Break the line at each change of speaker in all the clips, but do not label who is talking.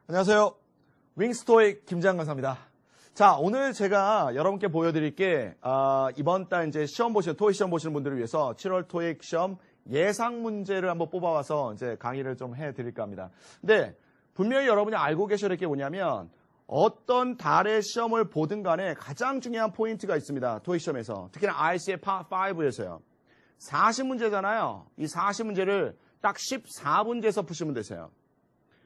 안녕하세요. 윙스토익 김재환 강사입니다. 자, 오늘 제가 여러분께 보여드릴 게 이번 달 이제 시험 보시는 토익 시험 보시는 분들을 위해서 7월 토익 시험 예상 문제를 한번 뽑아와서 이제 강의를 좀 해드릴까 합니다. 근데 분명히 여러분이 알고 계셔야 될 게 뭐냐면 어떤 달의 시험을 보든 간에 가장 중요한 포인트가 있습니다. 토익 시험에서. 특히나 IC의 Part 5에서요. 40문제잖아요. 이 40문제를 딱 14분제에서 푸시면 되세요.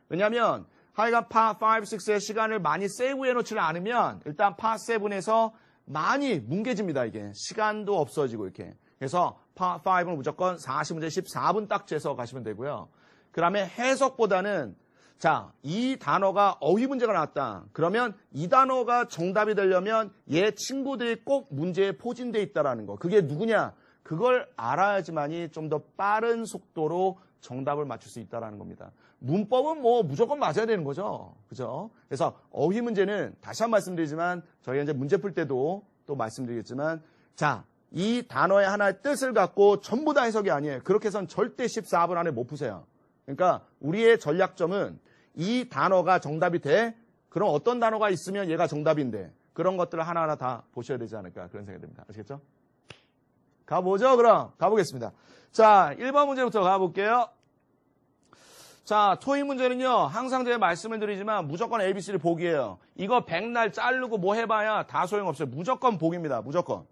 왜냐하면 하여간 Part 5, 6의 시간을 많이 세이브해 놓지를 않으면 일단 Part 7에서 많이 뭉개집니다. 이게 시간도 없어지고 이렇게. 그래서 Part 5는 무조건 40문제 14분 딱 재서 가시면 되고요. 그 다음에 해석보다는 자, 이 단어가 어휘 문제가 나왔다. 그러면 이 단어가 정답이 되려면 얘 친구들이 꼭 문제에 포진돼 있다라는 거. 그게 누구냐? 그걸 알아야지만이 좀 더 빠른 속도로 정답을 맞출 수 있다라는 겁니다. 문법은 뭐 무조건 맞아야 되는 거죠. 그죠? 그래서 어휘 문제는 다시 한 번 말씀드리지만 저희가 이제 문제 풀 때도 또 말씀드리겠지만 자, 이 단어의 하나의 뜻을 갖고 전부 다 해석이 아니에요. 그렇게 해서는 절대 14분 안에 못 푸세요. 그러니까 우리의 전략점은 이 단어가 정답이 돼. 그럼 어떤 단어가 있으면 얘가 정답인데 그런 것들을 하나하나 다 보셔야 되지 않을까 그런 생각이 듭니다. 아시겠죠? 가보죠. 그럼 가보겠습니다. 자, 1번 문제부터 가볼게요. 자, 토익 문제는요. 항상 제가 말씀을 드리지만 무조건 ABC를 보기예요. 이거 백날 자르고 뭐 해봐야 다 소용없어요. 무조건 보기입니다. 무조건.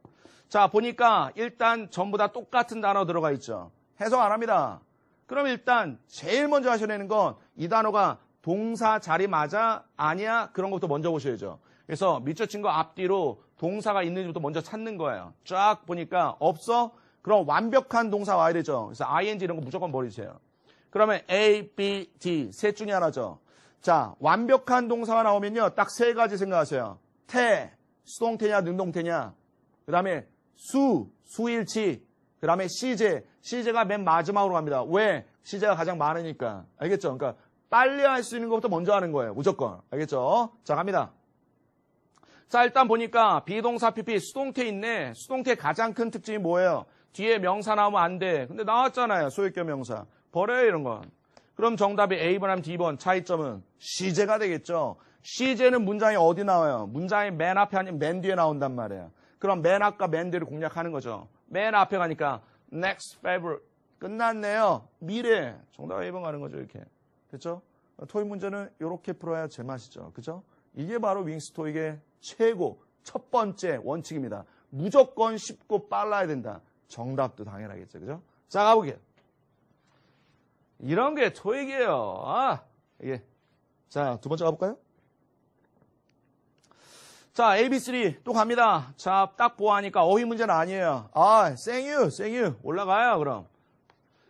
자, 보니까 일단 전부 다 똑같은 단어 들어가 있죠. 해석 안 합니다. 그럼 일단 제일 먼저 하셔야 되는 건 이 단어가 동사 자리 맞아? 아니야? 그런 것부터 먼저 보셔야죠. 그래서 밑줄 친 거 앞뒤로 동사가 있는지부터 먼저 찾는 거예요. 쫙 보니까 없어? 그럼 완벽한 동사 와야 되죠. 그래서 ing 이런 거 무조건 버리세요. 그러면 A, B, D 셋 중에 하나죠. 자, 완벽한 동사가 나오면요. 딱 세 가지 생각하세요. 태, 수동태냐 능동태냐. 그 다음에 수일치. 그 다음에 시제. 시제가 맨 마지막으로 갑니다. 왜? 시제가 가장 많으니까. 알겠죠? 그러니까 빨리 할 수 있는 것부터 먼저 하는 거예요. 무조건. 알겠죠? 자, 갑니다. 자, 일단 보니까 비동사 PP 수동태 있네. 수동태 가장 큰 특징이 뭐예요? 뒤에 명사 나오면 안 돼. 근데 나왔잖아요. 소유격 명사. 버려요, 이런 건. 그럼 정답이 A번하면 D번. 차이점은 시제가 되겠죠. 시제는 문장이 어디 나와요? 문장이 맨 앞에 아니면 맨 뒤에 나온단 말이에요. 그럼 맨 앞과 맨 뒤를 공략하는 거죠. 맨 앞에 가니까 next February. 끝났네요. 미래. 정답 A번 가는 거죠, 이렇게. 그렇죠? 토익 문제는 이렇게 풀어야 제맛이죠. 그렇죠? 이게 바로 윙스토익의 최고 첫 번째 원칙입니다. 무조건 쉽고 빨라야 된다. 정답도 당연하겠죠. 그죠? 자, 가볼게요. 이런 게 토익이에요. 이게. 자, 두 번째 가볼까요? 자, AB3 또 갑니다. 자, 딱 보아하니까 어휘 문제는 아니에요. 생유. 올라가요, 그럼.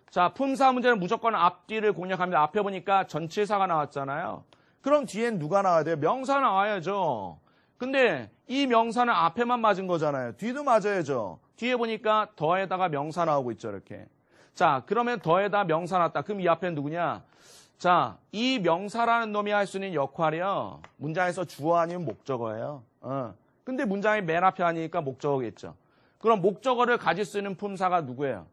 자, 품사 문제는 무조건 앞뒤를 공략합니다. 앞에 보니까 전치사가 나왔잖아요. 그럼 뒤엔 누가 나와야 돼요? 명사 나와야죠. 근데 이 명사는 앞에만 맞은 거잖아요. 뒤도 맞아야죠. 뒤에 보니까 더에다가 명사 나오고 있죠, 이렇게. 자, 그러면 더에다 명사 나왔다. 그럼 이 앞에는 누구냐? 자, 이 명사라는 놈이 할 수 있는 역할이요. 문장에서 주어 아니면 목적어예요. 근데 문장이 맨 앞에 아니니까 목적어겠죠. 그럼 목적어를 가질 수 있는 품사가 누구예요?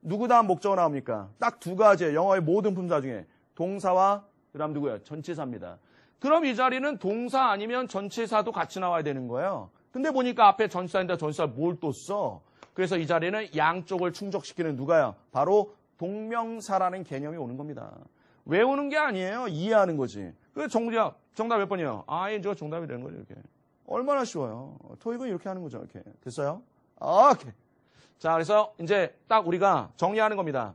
누구 다음 목적어 나옵니까? 딱 두 가지예요. 영어의 모든 품사 중에. 동사와 그 다음 누구예요? 전치사입니다. 그럼 이 자리는 동사 아니면 전치사도 같이 나와야 되는 거예요. 근데 보니까 앞에 전치사인데 전치사 뭘 또 써? 그래서 이 자리는 양쪽을 충족시키는 누가요? 바로 동명사라는 개념이 오는 겁니다. 외우는 게 아니에요. 이해하는 거지. 그 정답 몇 번이에요? ING가 정답이 되는 거죠, 이렇게. 얼마나 쉬워요. 토익은 이렇게 하는 거죠, 이렇게. 됐어요? 오케이. 자, 그래서 이제 딱 우리가 정리하는 겁니다.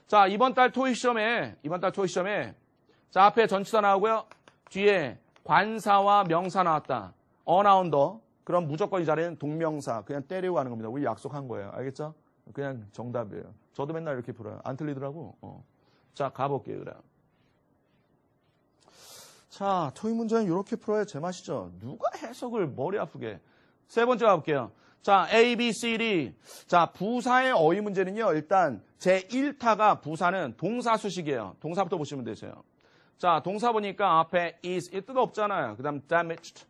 자, 이번 달 토익 시험에 자, 앞에 전치사 나오고요. 뒤에 관사와 명사 나왔다. 나온다. 그럼 무조건 이 자리는 동명사. 그냥 때리고 가는 겁니다. 우리 약속한 거예요. 알겠죠? 그냥 정답이에요. 저도 맨날 이렇게 풀어요. 안 틀리더라고. 자, 가볼게요, 그래. 자, 토익 문제는 이렇게 풀어야 제맛이죠. 누가 해석을 머리 아프게. 세 번째 가볼게요. 자, A, B, C, D. 자, 부사의 어휘 문제는요. 일단 제1타가 부사는 동사 수식이에요. 동사부터 보시면 되세요. 자, 동사 보니까 앞에 is, 이 뜻 없잖아요. 그 다음 damaged.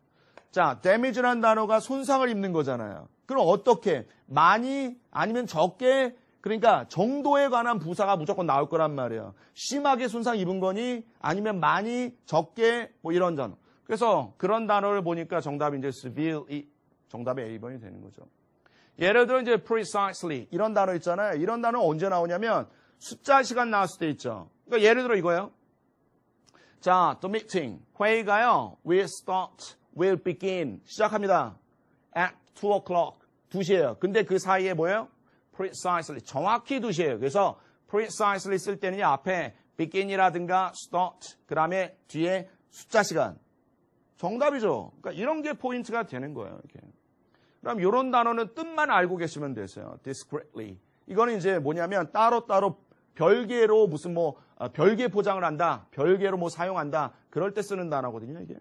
자, damage라는 단어가 손상을 입는 거잖아요. 그럼 어떻게? 많이 아니면 적게 그러니까 정도에 관한 부사가 무조건 나올 거란 말이에요. 심하게 손상 입은 거니 아니면 많이 적게 뭐 이런 단어. 그래서 그런 단어를 보니까 정답이 이제 severely 정답이 A번이 되는 거죠. 예를 들어 이제 precisely 이런 단어 있잖아요. 이런 단어 언제 나오냐면 숫자 시간 나왔을 때 있죠. 그러니까 예를 들어 이거예요. 자, the meeting 회의가요. will begin 시작합니다. at 2 o'clock 2시예요. 근데 그 사이에 뭐예요? precisely 정확히 2시예요. 그래서 precisely 쓸 때는 앞에 begin이라든가 start 그 다음에 뒤에 숫자 시간 정답이죠. 그러니까 이런 게 포인트가 되는 거예요. 이렇게. 그럼 이런 단어는 뜻만 알고 계시면 되세요. discreetly. 이거는 이제 뭐냐면 따로따로 별개로 무슨 뭐 별개 포장을 한다. 별개로 뭐 사용한다. 그럴 때 쓰는 단어거든요. 이게.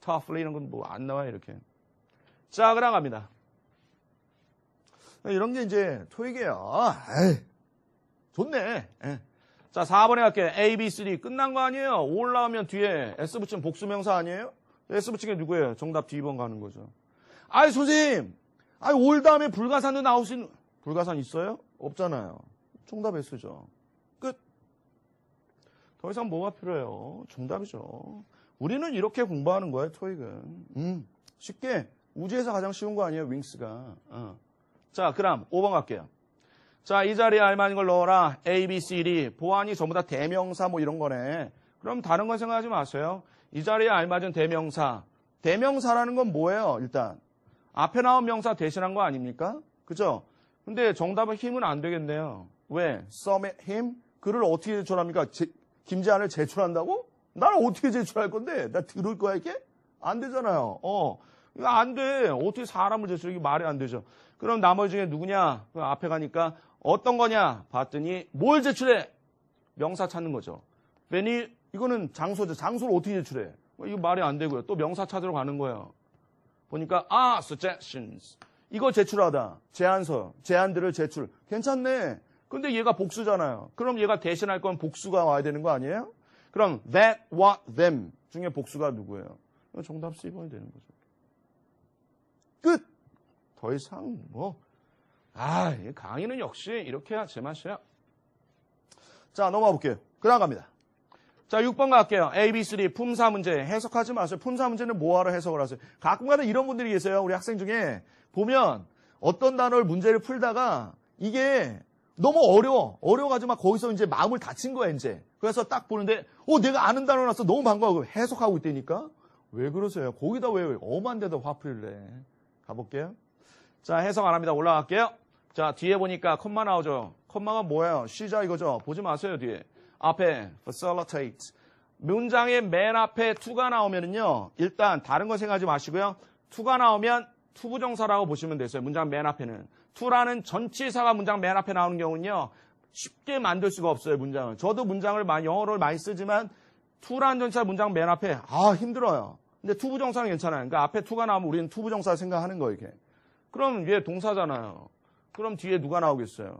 toughly 이런 건 뭐 안 나와요. 이렇게. 자, 그럼 갑니다. 이런 게 이제 토익이에요. 에이, 좋네. 에이. 자, 4번에 갈게요. A, B, C, D 끝난 거 아니에요. 올라오면 뒤에 S 붙이면 복수명사 아니에요? S 붙인 게 누구예요? 정답 D번 가는 거죠. 아이, 선생님. 아이, 올 다음에 불가산도 나올 수 있는, 불가산 있어요? 없잖아요. 정답 S죠. 끝. 더 이상 뭐가 필요해요? 정답이죠. 우리는 이렇게 공부하는 거예요, 토익은. 쉽게. 우주에서 가장 쉬운 거 아니에요, 윙스가. 자, 그럼 5번 갈게요. 자, 이 자리에 알맞은 걸 넣어라. A, B, C, D. 보안이 전부 다 대명사 뭐 이런 거네. 그럼 다른 건 생각하지 마세요. 이 자리에 알맞은 대명사. 대명사라는 건 뭐예요, 일단? 앞에 나온 명사 대신한 거 아닙니까? 그죠? 근데 정답은 힘은 안 되겠네요. 왜? submit him? 그를 어떻게 제출합니까? 김재한을 제출한다고? 나는 어떻게 제출할 건데? 나 들을 거야, 이게? 안 되잖아요. 이거 안 돼. 어떻게 사람을 제출해? 이게 말이 안 되죠. 그럼 나머지 중에 누구냐? 그 앞에 가니까 어떤 거냐? 봤더니 뭘 제출해? 명사 찾는 거죠. 괜히 이거는 장소죠. 장소를 어떻게 제출해? 이거 말이 안 되고요. 또 명사 찾으러 가는 거예요. 보니까 suggestions. 이거 제출하다. 제안서. 제안들을 제출. 괜찮네. 근데 얘가 복수잖아요. 그럼 얘가 대신할 건 복수가 와야 되는 거 아니에요? 그럼 that, what, them 중에 복수가 누구예요? 정답 C번이 되는 거죠. 끝! 더 이상 강의는 역시 이렇게 해야 제맛이야. 자, 넘어가 볼게요. 그 다음 갑니다. 자, 6번 갈게요. A, B, C, D 품사 문제 해석하지 마세요. 품사 문제는 뭐하러 해석을 하세요? 가끔가다 이런 분들이 계세요. 우리 학생 중에 보면 어떤 단어를 문제를 풀다가 이게 너무 어려워가지고 막 거기서 이제 마음을 다친 거야 이제. 그래서 딱 보는데 내가 아는 단어 나서 너무 반가워. 해석하고 있다니까. 왜 그러세요? 거기다 왜 엄한 데다 화풀이를 해. 가볼게요. 자, 해석 안 합니다. 올라갈게요. 자, 뒤에 보니까 콤마 나오죠. 콤마가 뭐예요? 쉬자 이거죠. 보지 마세요, 뒤에. 앞에 facilitate. 문장의 맨 앞에 to가 나오면은요. 일단 다른 거 생각하지 마시고요. to가 나오면 투부정사라고 보시면 되세요. 문장 맨 앞에는. to라는 전치사가 문장 맨 앞에 나오는 경우는요. 쉽게 만들 수가 없어요, 문장을. 저도 문장을 영어를 많이 쓰지만 to라는 전치사 문장 맨 앞에 힘들어요. 근데 투부정사는 괜찮아요. 그러니까 앞에 to가 나오면 우리는 투부정사 생각하는 거예요, 이렇게. 그럼 얘 동사잖아요. 그럼 뒤에 누가 나오겠어요?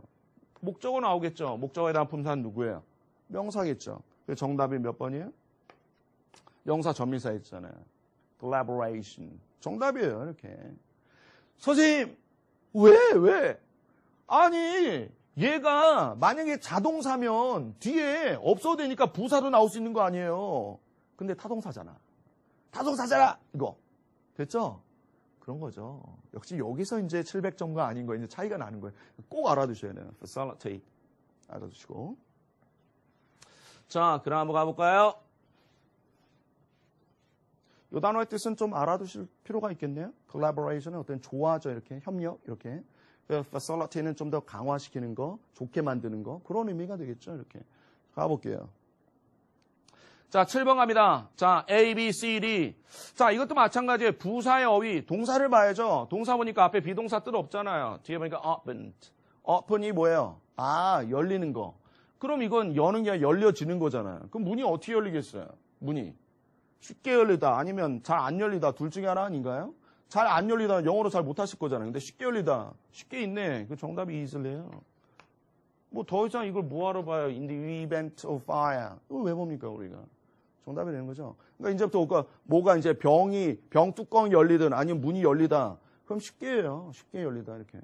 목적어 나오겠죠. 목적어에 대한 품사는 누구예요? 명사겠죠. 정답이 몇 번이에요? 명사 전미사 있잖아요. collaboration. 정답이에요, 이렇게. 선생님, 왜? 아니, 얘가 만약에 자동사면 뒤에 없어도 되니까 부사도 나올 수 있는 거 아니에요. 근데 타동사잖아. 이거. 됐죠? 그런 거죠. 역시 여기서 이제 700점과 아닌 거 이제 차이가 나는 거예요. 꼭 알아두셔야 돼요. facilitate. 알아두시고. 자, 그럼 한번 가볼까요? 이 단어의 뜻은 좀 알아두실 필요가 있겠네요. collaboration은 어떤 조화죠. 이렇게 협력 이렇게. facilitate는 좀 더 강화시키는 거, 좋게 만드는 거 그런 의미가 되겠죠. 이렇게 가볼게요. 자, 7번 갑니다. 자, A, B, C, D. 자, 이것도 마찬가지예요. 부사의 어휘, 동사를 봐야죠. 동사 보니까 앞에 비동사 뜻 없잖아요. 뒤에 보니까 opened. open이 뭐예요? 열리는 거. 그럼 이건 여는 게 열려지는 거잖아요. 그럼 문이 어떻게 열리겠어요? 문이. 쉽게 열리다 아니면 잘 안 열리다 둘 중에 하나 아닌가요? 잘 안 열리다 영어로 잘 못하실 거잖아요. 근데 쉽게 열리다. 쉽게 있네. 그 정답이 easily예요. 뭐 더 이상 이걸 뭐하러 봐요? In the event of fire. 이걸 왜 봅니까 우리가? 정답이 되는 거죠. 그러니까 이제부터 뭐가 이제 병 뚜껑이 열리든 아니면 문이 열리다. 그럼 쉽게 해요. 쉽게 열리다 이렇게.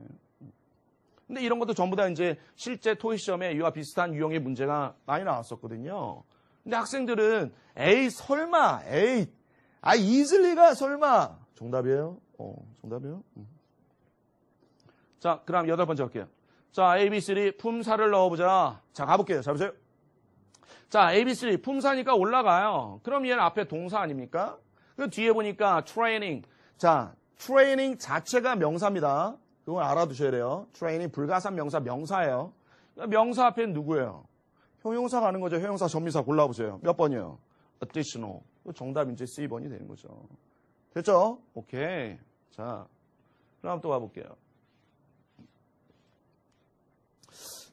근데 이런 것도 전부 다 이제 실제 토익 시험에 이와 비슷한 유형의 문제가 많이 나왔었거든요. 근데 학생들은 에이 설마 에이 이슬리가 설마 정답이에요? 정답이에요? 자, 그럼 8번째 할게요. 자, AB3 품사를 넣어보자. 자, 가볼게요. 자, 보세요. 자, AB3 품사니까 올라가요. 그럼 얘는 앞에 동사 아닙니까? 그 뒤에 보니까 training. 자, training 자체가 명사입니다. 그걸 알아두셔야 돼요. training 불가산 명사, 명사예요. 명사 앞에는 누구예요? 형용사 가는 거죠. 형용사, 전미사 골라보세요. 몇 번이요? additional. 정답 이제 C번이 되는 거죠. 됐죠? 오케이. 자, 그럼 또 가볼게요.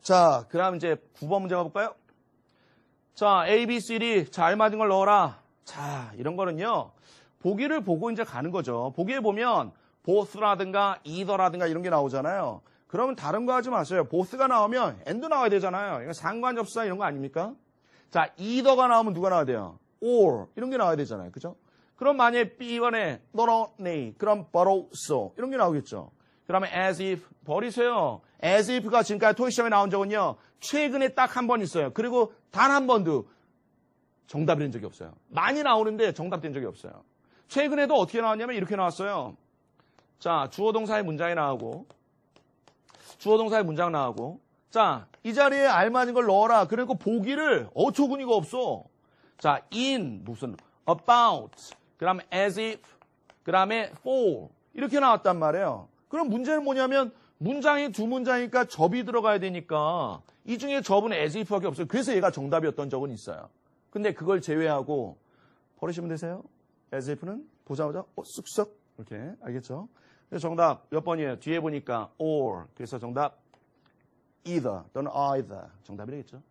자, 그럼 이제 9번 문제 가볼까요? 자, A, B, C, D. 자, 알맞은 걸 넣어라. 자, 이런 거는요. 보기를 보고 이제 가는 거죠. 보기에 보면 both라든가 either라든가 이런 게 나오잖아요. 그러면 다른 거 하지 마세요. both가 나오면 and 나와야 되잖아요. 이거 상관접사 이런 거 아닙니까? 자, either가 나오면 누가 나와야 돼요? or 이런 게 나와야 되잖아요. 그죠? 그럼 만약에 B번에 not only 그럼 but also 이런 게 나오겠죠. 그러면 as if 버리세요. as if가 지금까지 토익 시험에 나온 적은요. 최근에 딱 한 번 있어요. 그리고 단 한 번도 정답이 된 적이 없어요. 많이 나오는데 정답된 적이 없어요. 최근에도 어떻게 나왔냐면 이렇게 나왔어요. 자, 주어 동사의 문장이 나오고 주어 동사의 문장 나오고 자, 이 자리에 알맞은 걸 넣어라. 그리고 보기를 어처구니가 없어. 자, in 무슨 about 그 다음에 as if 그 다음에 for 이렇게 나왔단 말이에요. 그럼 문제는 뭐냐면 문장이 두 문장이니까 접이 들어가야 되니까 이 중에 접은 as if밖에 없어요. 그래서 얘가 정답이었던 적은 있어요. 근데 그걸 제외하고 버리시면 되세요. as if는 보자마자 쓱쓱 이렇게 알겠죠? 그래서 정답 몇 번이에요? 뒤에 보니까 or 그래서 정답 either 또는 either 정답이 되겠죠?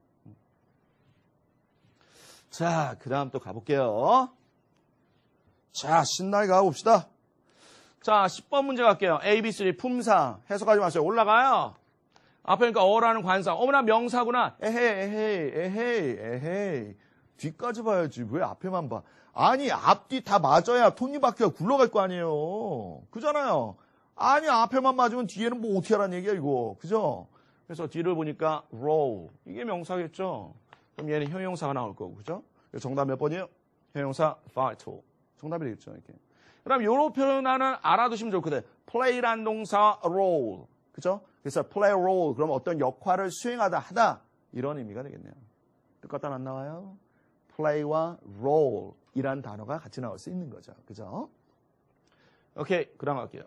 자, 그 다음 또 가볼게요. 자, 신나게 가봅시다. 자, 10번 문제 갈게요. A, B, C, 품사. 해석하지 마세요. 올라가요. 앞에 그러니까 어라는 관사. 어머나 명사구나. 에헤이. 뒤까지 봐야지. 왜 앞에만 봐? 아니, 앞뒤 다 맞아야 톱니바퀴가 굴러갈 거 아니에요. 그잖아요. 아니, 앞에만 맞으면 뒤에는 뭐 어떻게 하라는 얘기야, 이거. 그죠? 그래서 뒤를 보니까 roll. 이게 명사겠죠? 그럼 얘는 형용사가 나올 거고, 그죠? 정답 몇 번이에요? 형용사 vital. 정답이 되겠죠, 이렇게. 그럼 요런 표현은 알아두시면 좋거든. play란 동사 role. 그죠? 그래서 play role. 그럼 어떤 역할을 수행하다, 하다. 이런 의미가 되겠네요. 똑같다 안 나와요? play와 role 이란 단어가 같이 나올 수 있는 거죠. 그죠? 오케이. 그 다음 갈게요.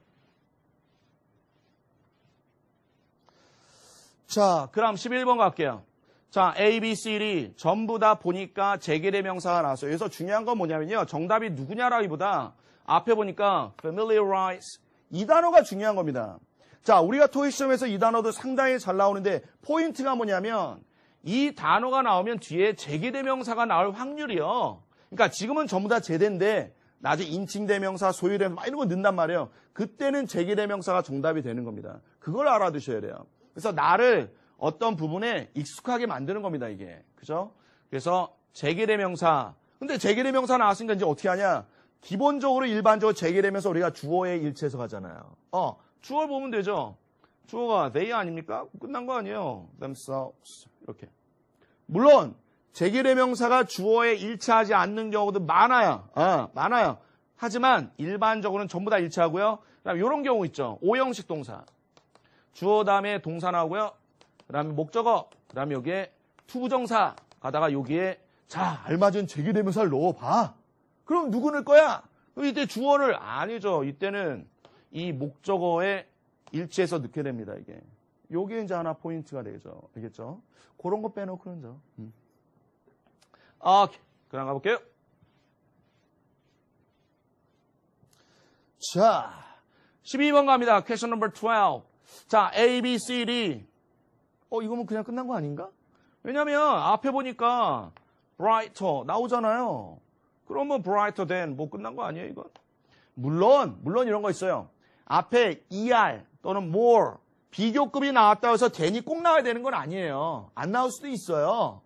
자, 그럼 11번 갈게요. 자, A, B, C, D 전부 다 보니까 재개대명사가 나왔어요. 여기서 중요한 건 뭐냐면요. 정답이 누구냐라기보다 앞에 보니까 familiarize 이 단어가 중요한 겁니다. 자, 우리가 토익 시험에서 이 단어도 상당히 잘 나오는데 포인트가 뭐냐면 이 단어가 나오면 뒤에 재개대명사가 나올 확률이요. 그러니까 지금은 전부 다 제대인데 나중에 인칭대명사, 소유대명사 이런 거 넣는단 말이에요. 그때는 재개대명사가 정답이 되는 겁니다. 그걸 알아두셔야 돼요. 그래서 나를 어떤 부분에 익숙하게 만드는 겁니다, 이게. 그죠? 그래서 재개대명사. 근데 재개대명사 나왔으니까 이제 어떻게 하냐? 기본적으로 일반적으로 재개되면서 우리가 주어의 일치해서 가잖아요. 주어를 보면 되죠. 주어가 they 아닙니까? 끝난 거 아니에요. themselves. 이렇게. 물론 재개대명사가 주어에 일치하지 않는 경우도 많아요. 많아요. 하지만 일반적으로는 전부 다 일치하고요. 그다음에 이런 경우 있죠. 오형식 동사. 주어 다음에 동사 나오고요. 그다음에 목적어. 그다음에 여기에 투부정사 가다가 여기에 자, 알맞은 재개대명사를 넣어봐. 그럼 누구 넣을 거야? 이때 주어를 아니죠. 이때는 이 목적어에 일치해서 넣게 됩니다. 이게. 요게 이제 하나 포인트가 되죠. 알겠죠? 그런 거 빼놓고는 죠. 오케이. 그럼 가볼게요. 자, 12번 갑니다. Question number 12. 자, A, B, C, D. 이거면 그냥 끝난 거 아닌가? 왜냐면 앞에 보니까 brighter 나오잖아요. 그러면 brighter than 뭐 끝난 거 아니에요, 이건? 물론 이런 거 있어요. 앞에 ER 또는 more 비교급이 나왔다고 해서 than이 꼭 나와야 되는 건 아니에요. 안 나올 수도 있어요.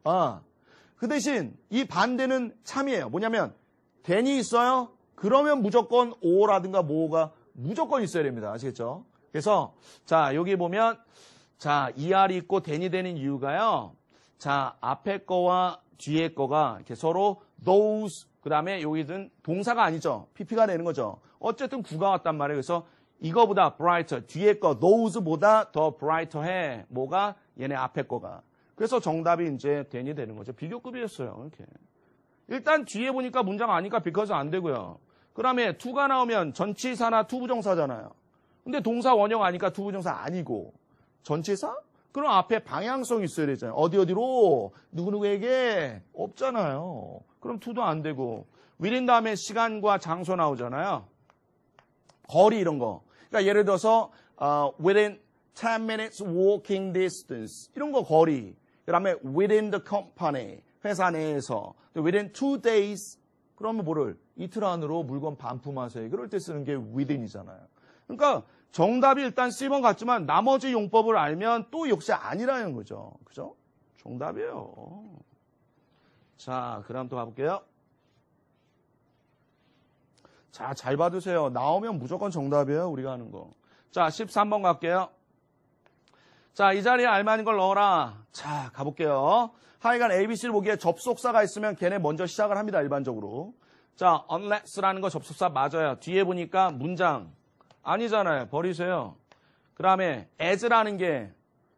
그 대신 이 반대는 참이에요. 뭐냐면 than이 있어요. 그러면 무조건 or라든가 more가 무조건 있어야 됩니다. 아시겠죠? 그래서 자, 여기 보면 자, ER이 있고 then이 되는 이유가요. 자, 앞에 거와 뒤에 거가 이렇게 서로 those, 그 다음에 여기는 동사가 아니죠. PP가 되는 거죠. 어쨌든 구가 왔단 말이에요. 그래서 이거보다 brighter, 뒤에 거 those보다 더 brighter 해. 뭐가? 얘네 앞에 거가. 그래서 정답이 이제 then이 되는 거죠. 비교급이었어요. 이렇게. 일단 뒤에 보니까 문장 아니까 because 안 되고요. 그 다음에 to가 나오면 전치사나 투부정사잖아요. 근데 동사 원형 아니까 투부정사 아니고 전치사? 그럼 앞에 방향성이 있어야 되잖아요. 어디로? 누구누구에게? 없잖아요. 그럼 to도 안 되고. within 다음에 시간과 장소 나오잖아요. 거리 이런 거. 그러니까 예를 들어서 within 10 minutes walking distance 이런 거 거리. 그 다음에 within the company 회사 내에서 within 2 days 그러면 뭐를? 이틀 안으로 물건 반품하세요. 그럴 때 쓰는 게 within이잖아요. 그러니까 정답이 일단 C번 같지만 나머지 용법을 알면 또 역시 아니라는 거죠. 그죠? 정답이에요. 자, 그럼 또 가볼게요. 자, 잘 봐두세요. 나오면 무조건 정답이에요. 우리가 하는 거. 자, 13번 갈게요. 자, 이 자리에 알만한 걸 넣어라. 자, 가볼게요. 하여간 ABC를 보기에 접속사가 있으면 걔네 먼저 시작을 합니다. 일반적으로. 자, unless라는 거 접속사 맞아요. 뒤에 보니까 문장. 아니잖아요. 버리세요. 그 다음에 as라는 게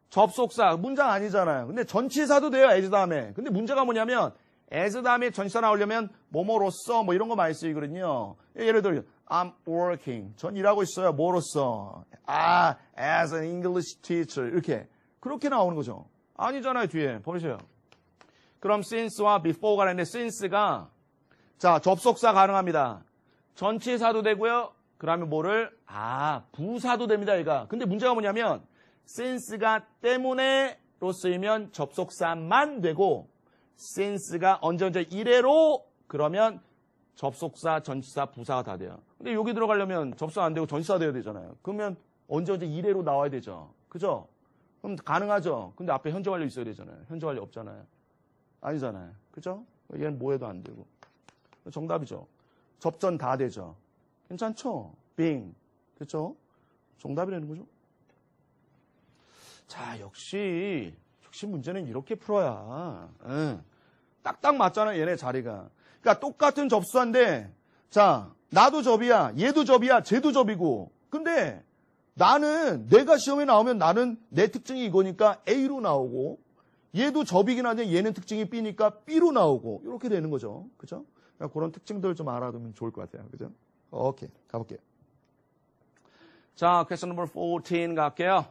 접속사, 문장 아니잖아요. 근데 전치사도 돼요. as 다음에. 근데 문제가 뭐냐면 as 다음에 전치사 나오려면 뭐뭐로써 뭐 이런 거 많이 쓰이거든요. 예를 들어 I'm working. 전 일하고 있어요. 뭐로써? as an English teacher. 이렇게. 그렇게 나오는 거죠. 아니잖아요. 뒤에. 버리세요. 그럼 since와 before가 있는데 since가 자, 접속사 가능합니다. 전치사도 되고요. 그러면 뭐를? 부사도 됩니다, 얘가. 근데 문제가 뭐냐면 since가 때문에로 쓰이면 접속사만 되고 since가 언제 이래로 그러면 접속사, 전치사, 부사가 다 돼요. 근데 여기 들어가려면 접속사 안 되고 전치사 돼야 되잖아요. 그러면 언제 이래로 나와야 되죠. 그죠? 그럼 가능하죠. 근데 앞에 현재 완료 있어야 되잖아요. 현재 완료 없잖아요. 아니잖아요. 그죠? 얘는 뭐 해도 안 되고. 정답이죠. 접전 다 되죠. 괜찮죠? being. 그렇죠? 정답이라는 거죠. 자, 역시 문제는 이렇게 풀어야. 딱딱 맞잖아요. 얘네 자리가. 그러니까 똑같은 접수한데 자, 나도 접이야. 얘도 접이야. 쟤도 접이고. 근데 나는 내가 시험에 나오면 나는 내 특징이 이거니까 A로 나오고 얘도 접이긴 한데 얘는 특징이 B니까 B로 나오고 이렇게 되는 거죠. 그죠? 그러니까 그런 특징들 좀 알아두면 좋을 것 같아요. 그죠? 오케이. 가볼게요. 자, question number 14 갈게요.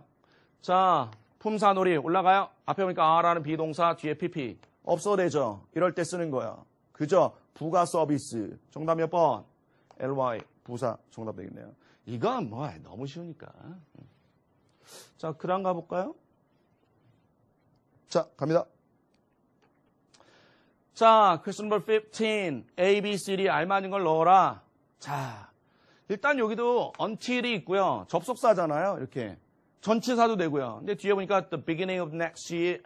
자, 품사놀이 올라가요. 앞에 보니까 R라는 비동사 뒤에 PP. 없어도 되죠. 이럴 때 쓰는 거야. 그죠? 부가 서비스. 정답 몇 번? LY. 부사. 정답 되겠네요. 이건 뭐 너무 쉬우니까. 자, 그다음 가볼까요? 자, 갑니다. 자, question number 15. A, B, C, D 알맞은 걸 넣어라. 자, 일단 여기도 until이 있고요. 접속사잖아요. 이렇게. 전치사도 되고요. 근데 뒤에 보니까 the beginning of next year.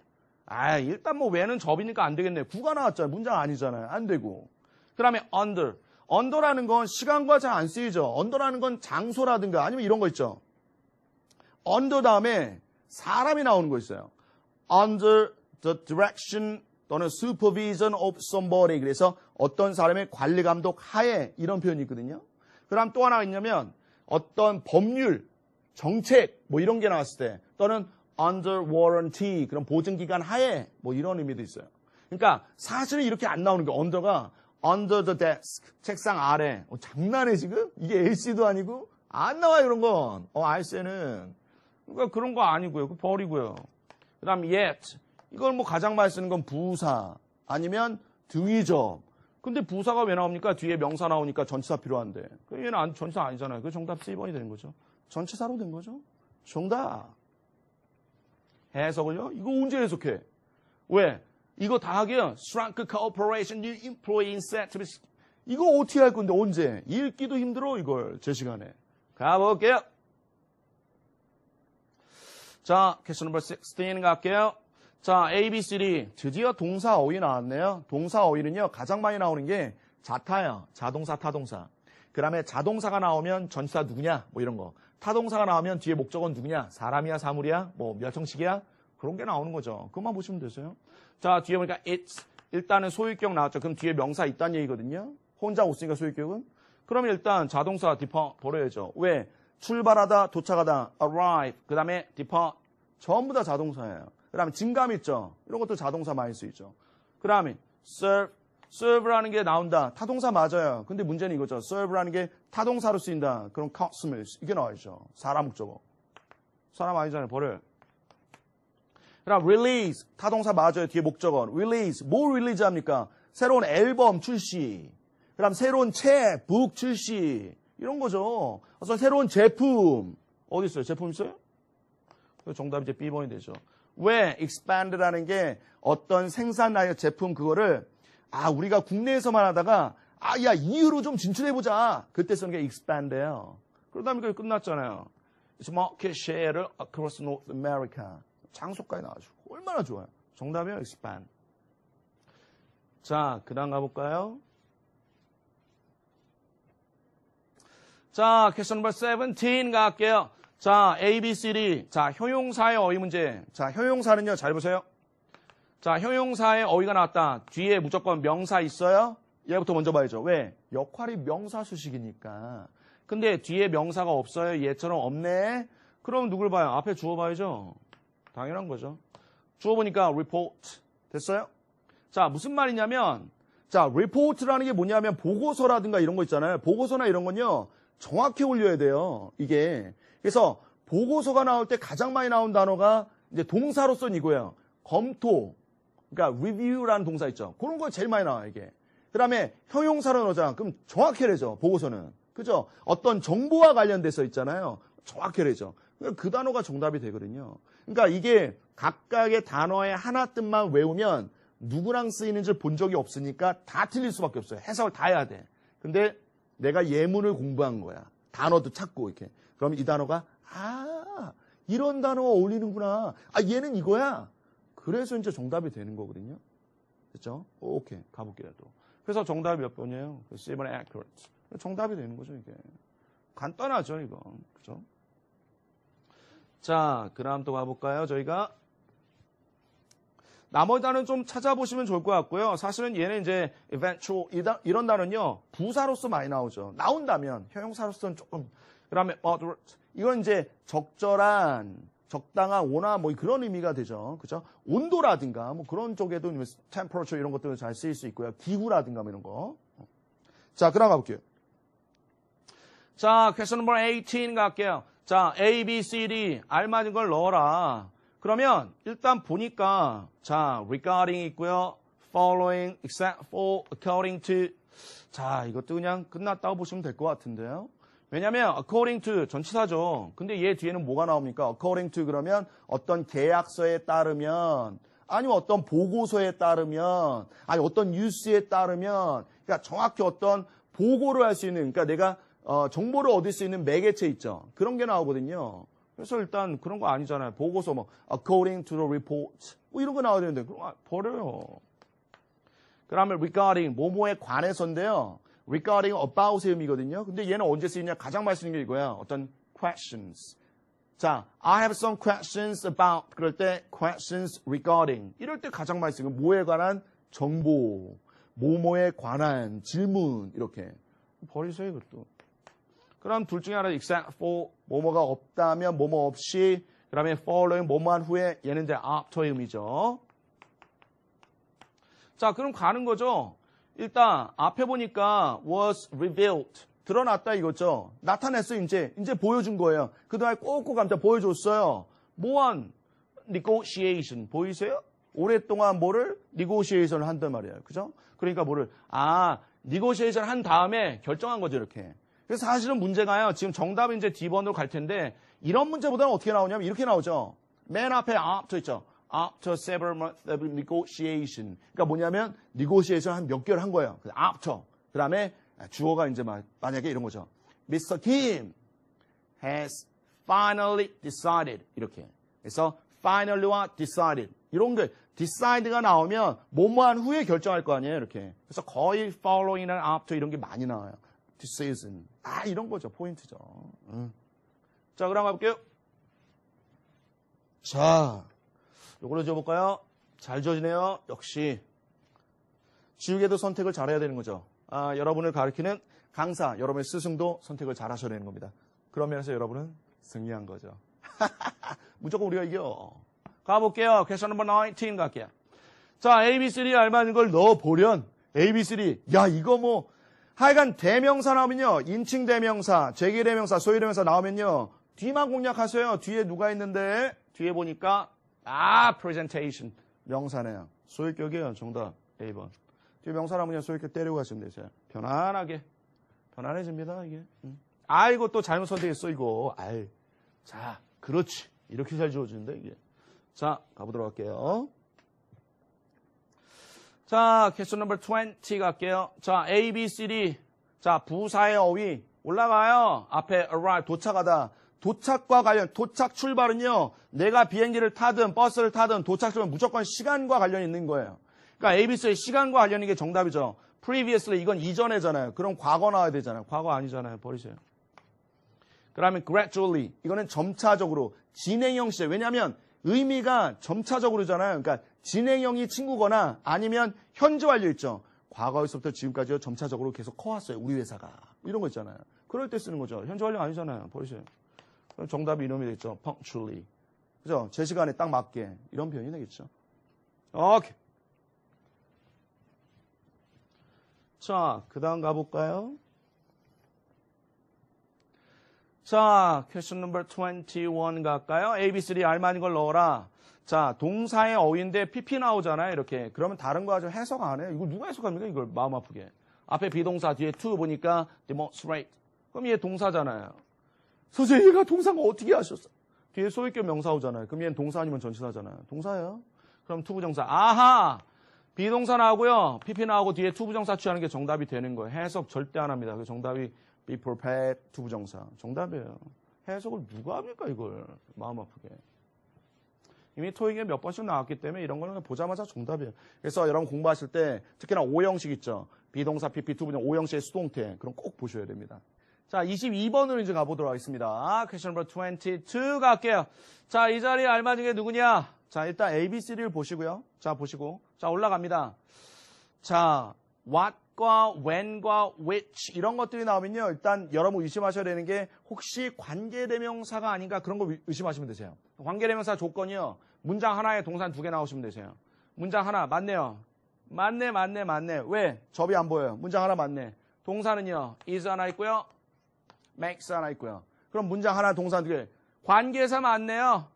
일단 뭐 왜는 접이니까 안 되겠네. 구가 나왔잖아요. 문장 아니잖아요. 안 되고. 그 다음에 under. under라는 건 시간과 잘 안 쓰이죠. under라는 건 장소라든가 아니면 이런 거 있죠. under 다음에 사람이 나오는 거 있어요. under the direction 또는 supervision of somebody. 그래서 어떤 사람의 관리 감독 하에 이런 표현이 있거든요. 그 다음 또 하나가 있냐면 어떤 법률, 정책 뭐 이런 게 나왔을 때 또는 under warranty 그런 보증기간 하에 뭐 이런 의미도 있어요. 그러니까 사실은 이렇게 안 나오는 게 under가 under the desk 책상 아래. 장난해 지금? 이게 LC도 아니고 안 나와요 이런 건. RC는 그러니까 그런 거 아니고요. 그거 버리고요. 그 다음 yet 이걸 뭐 가장 많이 쓰는 건 부사 아니면 등위접. 근데 부사가 왜 나옵니까? 뒤에 명사 나오니까 전치사 필요한데. 얘는 전치사 아니잖아요. 그 정답 C번이 되는 거죠. 전치사로 된 거죠. 정답. 해석을요? 이거 언제 해석해? 왜? 이거 다 하게요. Shrunk cooperation, new employee incentives. 이거 어떻게 할 건데 언제? 읽기도 힘들어 이걸 제 시간에. 가볼게요. 자, question number 16 갈게요. 자, A, B, C, D. 드디어 동사 어휘 나왔네요. 동사 어휘는요. 가장 많이 나오는 게 자타예요. 자동사, 타동사. 그 다음에 자동사가 나오면 전치사 누구냐? 뭐 이런 거. 타동사가 나오면 뒤에 목적어는 누구냐? 사람이야, 사물이야? 뭐 몇 형식이야? 그런 게 나오는 거죠. 그것만 보시면 되세요. 자, 뒤에 보니까 it's 일단은 소유격 나왔죠. 그럼 뒤에 명사 있다는 얘기거든요. 혼자 없으니까 소유격은. 그러면 일단 자동사 depart 버려야죠. 왜? 출발하다, 도착하다, arrive, 그 다음에 depart 전부 다 자동사예요. 그 다음에 증감 있죠. 이런 것도 자동사 많이 쓰이죠. 그 다음에 serve라는 게 나온다. 타동사 맞아요. 근데 문제는 이거죠. serve라는 게 타동사로 쓰인다. 그럼 customers 이게 나와야죠. 사람 목적어. 사람 아니잖아요. 버려요. 그 다음 release 타동사 맞아요. 뒤에 목적어. release 뭘 release 합니까? 새로운 앨범 출시. 그 다음 새로운 책, 북 출시. 이런 거죠. 어서 새로운 제품. 어디 있어요? 제품 있어요? 정답이 이제 B번이 되죠. 왜 expand라는 게 어떤 생산하여 제품 그거를 우리가 국내에서만 하다가 야 EU로 좀 진출해보자. 그때 쓰는 게 expand예요. 그러다 보니까 끝났잖아요. It's market share across North America. 장소까지 나와주고 얼마나 좋아요. 정답이요. expand. 자, 그 다음 가볼까요? 자, 퀘스천 넘버 17 갈게요. 자, A, B, C, D. 자, 형용사의 어휘 문제. 자, 형용사는요, 잘 보세요. 자, 형용사의 어휘가 나왔다. 뒤에 무조건 명사 있어요? 얘부터 먼저 봐야죠. 왜? 역할이 명사 수식이니까. 근데 뒤에 명사가 없어요? 얘처럼 없네? 그럼 누굴 봐요? 앞에 주어 봐야죠. 당연한 거죠. 주어 보니까 report. 됐어요? 자, 무슨 말이냐면, 자, report라는 게 뭐냐면 보고서라든가 이런 거 있잖아요. 보고서나 이런 건요, 정확히 올려야 돼요. 이게. 그래서 보고서가 나올 때 가장 많이 나온 단어가 이제 동사로서는 이거예요. 검토. 그러니까 review라는 동사 있죠. 그런 거 제일 많이 나와요, 이게. 그 다음에 형용사로 넣자. 그럼 정확히 해야죠. 보고서는. 그죠? 어떤 정보와 관련돼서 있잖아요. 정확히 해야죠. 그 단어가 정답이 되거든요. 그러니까 이게 각각의 단어의 하나 뜻만 외우면 누구랑 쓰이는지 본 적이 없으니까 다 틀릴 수밖에 없어요. 해석을 다 해야 돼. 근데 내가 예문을 공부한 거야. 단어도 찾고 이렇게. 그럼 이 단어가 이런 단어가 어울리는구나. 얘는 이거야. 그래서 이제 정답이 되는 거거든요. 됐죠? 오케이. 가볼게요, 또. 그래서 정답이 몇 번이에요? 7 accurate. 정답이 되는 거죠, 이게. 간단하죠, 이거. 그죠? 자, 그 다음 또 가볼까요, 저희가? 나머지 단어는 좀 찾아보시면 좋을 것 같고요. 사실은 얘는 이제 eventual, 이런 단어는요, 부사로서 많이 나오죠. 나온다면, 형용사로서는 조금. 그 다음에 moderate. 이건 이제 적절한, 적당한 온화 뭐 그런 의미가 되죠. 그죠? 온도라든가 뭐 그런 쪽에도 temperature 이런 것들을 잘 쓰일 수 있고요. 기후라든가 뭐 이런 거. 자, 그럼 가볼게요. 자, question number 18 갈게요. 자, A, B, C, D 알맞은 걸 넣어라. 그러면 일단 보니까 자, regarding 있고요. following, except for, according to. 자, 이것도 그냥 끝났다고 보시면 될 것 같은데요. 왜냐면 according to 전치사죠. 근데 얘 뒤에는 뭐가 나옵니까? according to 그러면 어떤 계약서에 따르면 아니면 어떤 보고서에 따르면 아니 어떤 뉴스에 따르면 그러니까 정확히 어떤 보고를 할 수 있는 그러니까 내가 정보를 얻을 수 있는 매개체 있죠. 그런 게 나오거든요. 그래서 일단 그런 거 아니잖아요. 보고서 뭐 according to the report 뭐 이런 거 나와야 되는데 그런 거 버려요. 그 다음에 regarding 뭐뭐에 관해서인데요. regarding about의 의미거든요. 근데 얘는 언제 쓰이냐? 가장 많이 쓰는 게 이거야. 어떤 questions. 자, I have some questions about. 그럴 때 questions regarding. 이럴 때 가장 많이 쓰는 거 뭐에 관한 정보. 뭐뭐에 관한 질문. 이렇게. 버리세요, 이것도. 그럼 둘 중에 하나 except for 뭐뭐가 없다면 뭐뭐 없이 그 다음에 following 뭐뭐한 후에 얘는 이제 after의 의미죠. 자, 그럼 가는 거죠. 일단 앞에 보니까 was revealed 드러났다 이거죠. 나타냈어 이제 보여준 거예요. 그동안 꼭꼭 감다 보여줬어요. 뭐한 negotiation 보이세요? 오랫동안 뭐를 negotiation을 한단 말이에요. 그죠? 그러니까 뭐를 negotiation 한 다음에 결정한 거죠 이렇게. 그래서 사실은 문제가요. 지금 정답은 이제 D번으로 갈 텐데 이런 문제보다는 어떻게 나오냐면 이렇게 나오죠. 맨 앞에 after 있죠. After several months of negotiation. 그러니까 뭐냐면 negotiation 한 몇 개월 한 거예요. after. 그 다음에 주어가 이제 만약에 이런 거죠. Mr. Kim has finally decided. 이렇게. 그래서 finally와 decided. 이런 게 decide가 나오면 뭐뭐한 후에 결정할 거 아니에요. 이렇게. 그래서 거의 following이나 after 이런 게 많이 나와요. decision. 이런 거죠. 포인트죠. 자, 그럼 가볼게요. 자, 요걸로 지워볼까요? 잘 지워지네요. 역시. 지우개도 선택을 잘해야 되는 거죠. 여러분을 가르치는 강사, 여러분의 스승도 선택을 잘 하셔야 되는 겁니다. 그런 면에서 여러분은 승리한 거죠. 무조건 우리가 이겨. 가볼게요. 퀘스천 넘버 19 갈게요. 자, AB3 알맞은 걸 넣어보련 AB3. 야, 이거 뭐 하여간 대명사 나오면요. 인칭 대명사, 제기 대명사, 소위 대명사 나오면요. 뒤만 공략하세요. 뒤에 누가 있는데? 뒤에 보니까 presentation. 명사네요. 소유격이에요. 정답. A번. 뒤에 명사 나오면 그냥 소유격 때리고 가시면 되세요. 편안하게. 편안해집니다, 이게. 아이고, 또 잘못 선택했어, 이거. 아이. 자, 그렇지. 이렇게 잘 지워지는데, 이게. 자, 가보도록 할게요. 자, 퀘스천 넘버 20 갈게요. 자, A, B, C, D. 자, 부사의 어휘. 올라가요. 앞에 arrive, 도착하다. 도착과 관련, 도착 출발은요. 내가 비행기를 타든 버스를 타든 도착 출발은 무조건 시간과 관련이 있는 거예요. 그러니까 A, B, C의 시간과 관련이 게 정답이죠. previously, 이건 이전에잖아요. 그럼 과거 나와야 되잖아요. 과거 아니잖아요. 버리세요. 그 다음에 gradually, 이거는 점차적으로, 진행형 시제. 왜냐하면 의미가 점차적으로잖아요. 그러니까 진행형이 친구거나 아니면 현재 완료 있죠. 과거에서부터 지금까지 점차적으로 계속 커왔어요. 우리 회사가. 이런 거 있잖아요. 그럴 때 쓰는 거죠. 현재 완료 아니잖아요. 버리세요. 그럼 정답이 이놈이 되겠죠. punctually. 그죠? 제 시간에 딱 맞게. 이런 표현이 되겠죠. 오케이. 자, 그 다음 가볼까요? 자, 퀘스천 넘버 21 갈까요? AB3 알맞은 걸 넣어라. 자, 동사의 어휘인데 PP 나오잖아요. 이렇게. 그러면 다른 거 가지고 해석 안 해요. 이거 누가 해석합니까? 이걸 마음 아프게. 앞에 비동사 뒤에 to 보니까 demonstrate. 그럼 얘 동사잖아요. 선생님, 얘가 동사가 어떻게 하셨어? 뒤에 소유격 명사 오잖아요. 그럼 얘는 동사 아니면 전치사잖아요. 동사예요. 그럼 투부정사. 아하! 비동사 나오고요. PP 나오고 뒤에 투부정사 취하는 게 정답이 되는 거예요. 해석 절대 안 합니다. 그 정답이 be prepared 투부정사. 정답이에요. 해석을 누가 합니까, 이걸. 마음 아프게. 이미 토익에 몇 번씩 나왔기 때문에 이런 거는 보자마자 정답이에요. 그래서 여러분 공부하실 때 특히나 5형식 있죠. 비동사, PP, 투부정, 5형식의 수동태. 그럼 꼭 보셔야 됩니다. 자, 22번으로 이제 가보도록 하겠습니다. 퀘스천 넘버 22 갈게요. 자, 이 자리에 알맞은 게 누구냐? 자, 일단 A, B, C를 보시고요. 자, 보시고. 자, 올라갑니다. 자, what과 when과 which 이런 것들이 나오면요. 일단 여러분 의심하셔야 되는 게 혹시 관계대명사가 아닌가 그런 거 의심하시면 되세요. 관계대명사 조건이요. 문장 하나에 동사 2개 나오시면 되세요. 문장 하나 맞네요. 맞네. 왜? 접이 안 보여요. 문장 하나 맞네. 동사는요. is 하나 있고요. makes 하나 있고요. 그럼 문장 하나 동사 2개. 관계사 맞네요.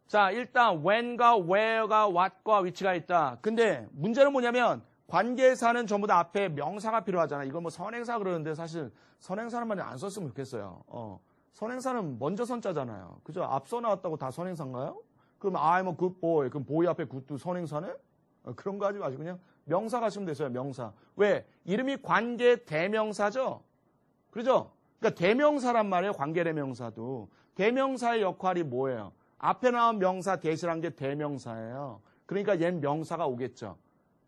자, 일단 when과 where가 what과 which가 있다. 근데 문제는 뭐냐면 관계사는 전부 다 앞에 명사가 필요하잖아요. 이걸 뭐 선행사 그러는데 사실 선행사는 많이 안 썼으면 좋겠어요. 선행사는 먼저 선자잖아요. 그죠? 앞서 나왔다고 다 선행사인가요? 그럼 I'm a good boy. 그럼 boy 앞에 good도 선행사네? 그런 거 하지 마시고 그냥 명사 가시면 되세요. 명사. 왜? 이름이 관계 대명사죠? 그죠? 그러니까 대명사란 말이에요. 관계 대명사도. 대명사의 역할이 뭐예요? 앞에 나온 명사 대신한 게 대명사예요. 그러니까 얘는 명사가 오겠죠.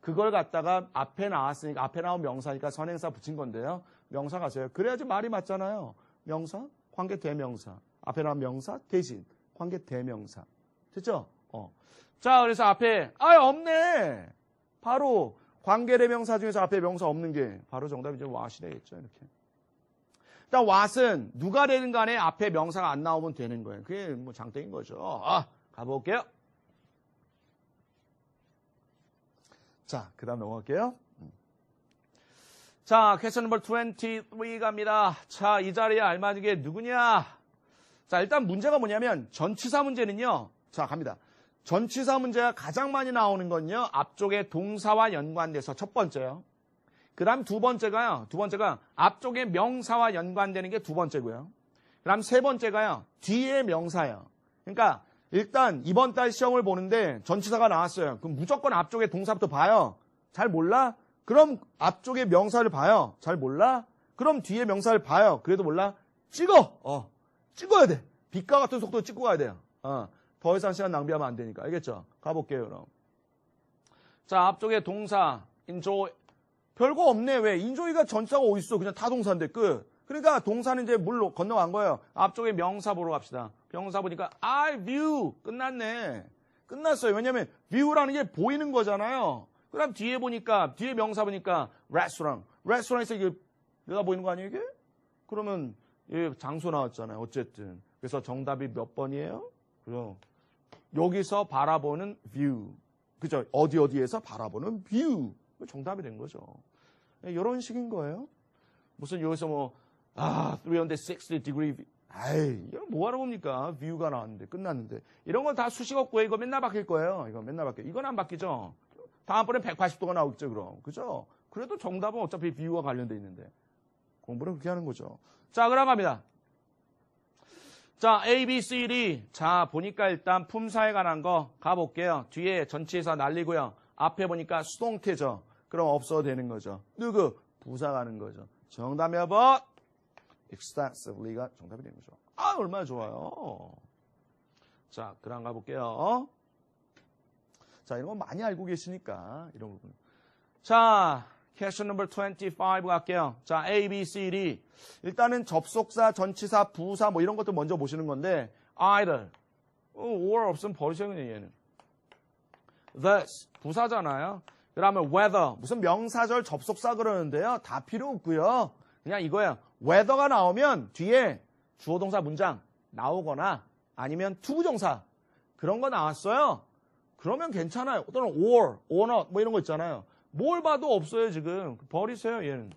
그걸 갖다가 앞에 나왔으니까 앞에 나온 명사니까 선행사 붙인 건데요. 명사 가세요. 그래야지 말이 맞잖아요. 명사, 관계 대명사. 앞에 나온 명사 대신 관계 대명사. 됐죠? 자, 그래서 앞에 없네. 바로 관계 대명사 중에서 앞에 명사 없는 게 바로 정답이 이제 what이 되겠죠. 이렇게. 일단 what은 누가 되든 간에 앞에 명사가 안 나오면 되는 거예요. 그게 뭐 장땡인 거죠. 가볼게요. 자, 그 다음 넘어갈게요. 자, 퀘스천 넘버 23 갑니다. 자, 이 자리에 알맞은 게 누구냐? 자, 일단 문제가 뭐냐면 전치사 문제는요. 자, 갑니다. 전치사 문제가 가장 많이 나오는 건요. 앞쪽에 동사와 연관돼서 첫 번째요. 그 다음 두 번째가 앞쪽에 명사와 연관되는 게 두 번째고요. 그 다음 세 번째가요. 뒤에 명사예요. 그러니까 일단 이번 달 시험을 보는데 전치사가 나왔어요. 그럼 무조건 앞쪽에 동사부터 봐요. 잘 몰라? 그럼 앞쪽에 명사를 봐요. 잘 몰라? 그럼 뒤에 명사를 봐요. 그래도 몰라? 찍어! 찍어야 돼. 빛과 같은 속도로 찍고 가야 돼요. 더 이상 시간 낭비하면 안 되니까. 알겠죠? 가볼게요, 그럼. 자, 앞쪽에 동사, enjoy. 별거 없네. 왜? enjoy가 전치사가 어딨어? 그냥 타동사인데 끝. 그러니까 동사는 이제 물로 건너간 거예요. 앞쪽에 명사 보러 갑시다. 명사 보니까 I view 끝났네. 끝났어요. 왜냐하면 view라는 게 보이는 거잖아요. 그다음 뒤에 보니까 뒤에 명사 보니까 restaurant. restaurant에서 이게 내가 보이는 거 아니에요 이게? 그러면 장소 나왔잖아요. 어쨌든 그래서 정답이 몇 번이에요? 그죠? 여기서 바라보는 view. 그죠? 어디에서 바라보는 view. 정답이 된 거죠. 이런 식인 거예요. 무슨 여기서 360 degree view. 아이, 이건 뭐하러 봅니까? view가 나왔는데, 끝났는데. 이런 건 다 수식어 구해. 이거 맨날 바뀔 거예요. 이거 맨날 바뀌어. 이건 안 바뀌죠? 다음번엔 180도가 나오겠죠, 그럼. 그죠? 그래도 정답은 어차피 view와 관련돼 있는데. 공부를 그렇게 하는 거죠. 자, 그럼 갑니다. 자, A, B, C, D. 자, 보니까 일단 품사에 관한 거 가볼게요. 뒤에 전치사 날리고요. 앞에 보니까 수동태죠. 그럼 없어도 되는 거죠. 누구? 부사 가는 거죠. 정답 몇 번? extensively가 정답이 되는 거죠. 아, 얼마나 좋아요. 자, 그럼 가볼게요. 자, 이런 거 많이 알고 계시니까, 이런 부분. 자, question number 25 갈게요. 자, A, B, C, D. 일단은 접속사, 전치사, 부사 뭐 이런 것도 먼저 보시는 건데, either. or 없으면 버리셔야 그냥 얘는. this. 부사잖아요. 그러면 whether. 무슨 명사절 접속사 그러는데요. 다 필요 없고요. 그냥 이거예요. whether가 나오면 뒤에 주어동사 문장 나오거나 아니면 투부정사 그런 거 나왔어요. 그러면 괜찮아요. 또는 or not 뭐 이런 거 있잖아요. 뭘 봐도 없어요 지금. 버리세요 얘는.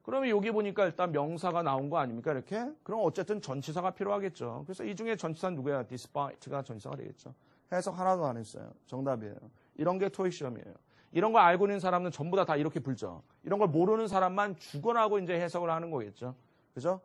그러면 여기 보니까 일단 명사가 나온 거 아닙니까 이렇게? 그럼 어쨌든 전치사가 필요하겠죠. 그래서 이 중에 전치사는 누구야? despite가 전치사가 되겠죠. 해석 하나도 안 했어요. 정답이에요. 이런 게 토익 시험이에요. 이런 거 알고 있는 사람은 전부 다 이렇게 풀죠. 이런 걸 모르는 사람만 죽어나고 이제 해석을 하는 거겠죠. 그죠?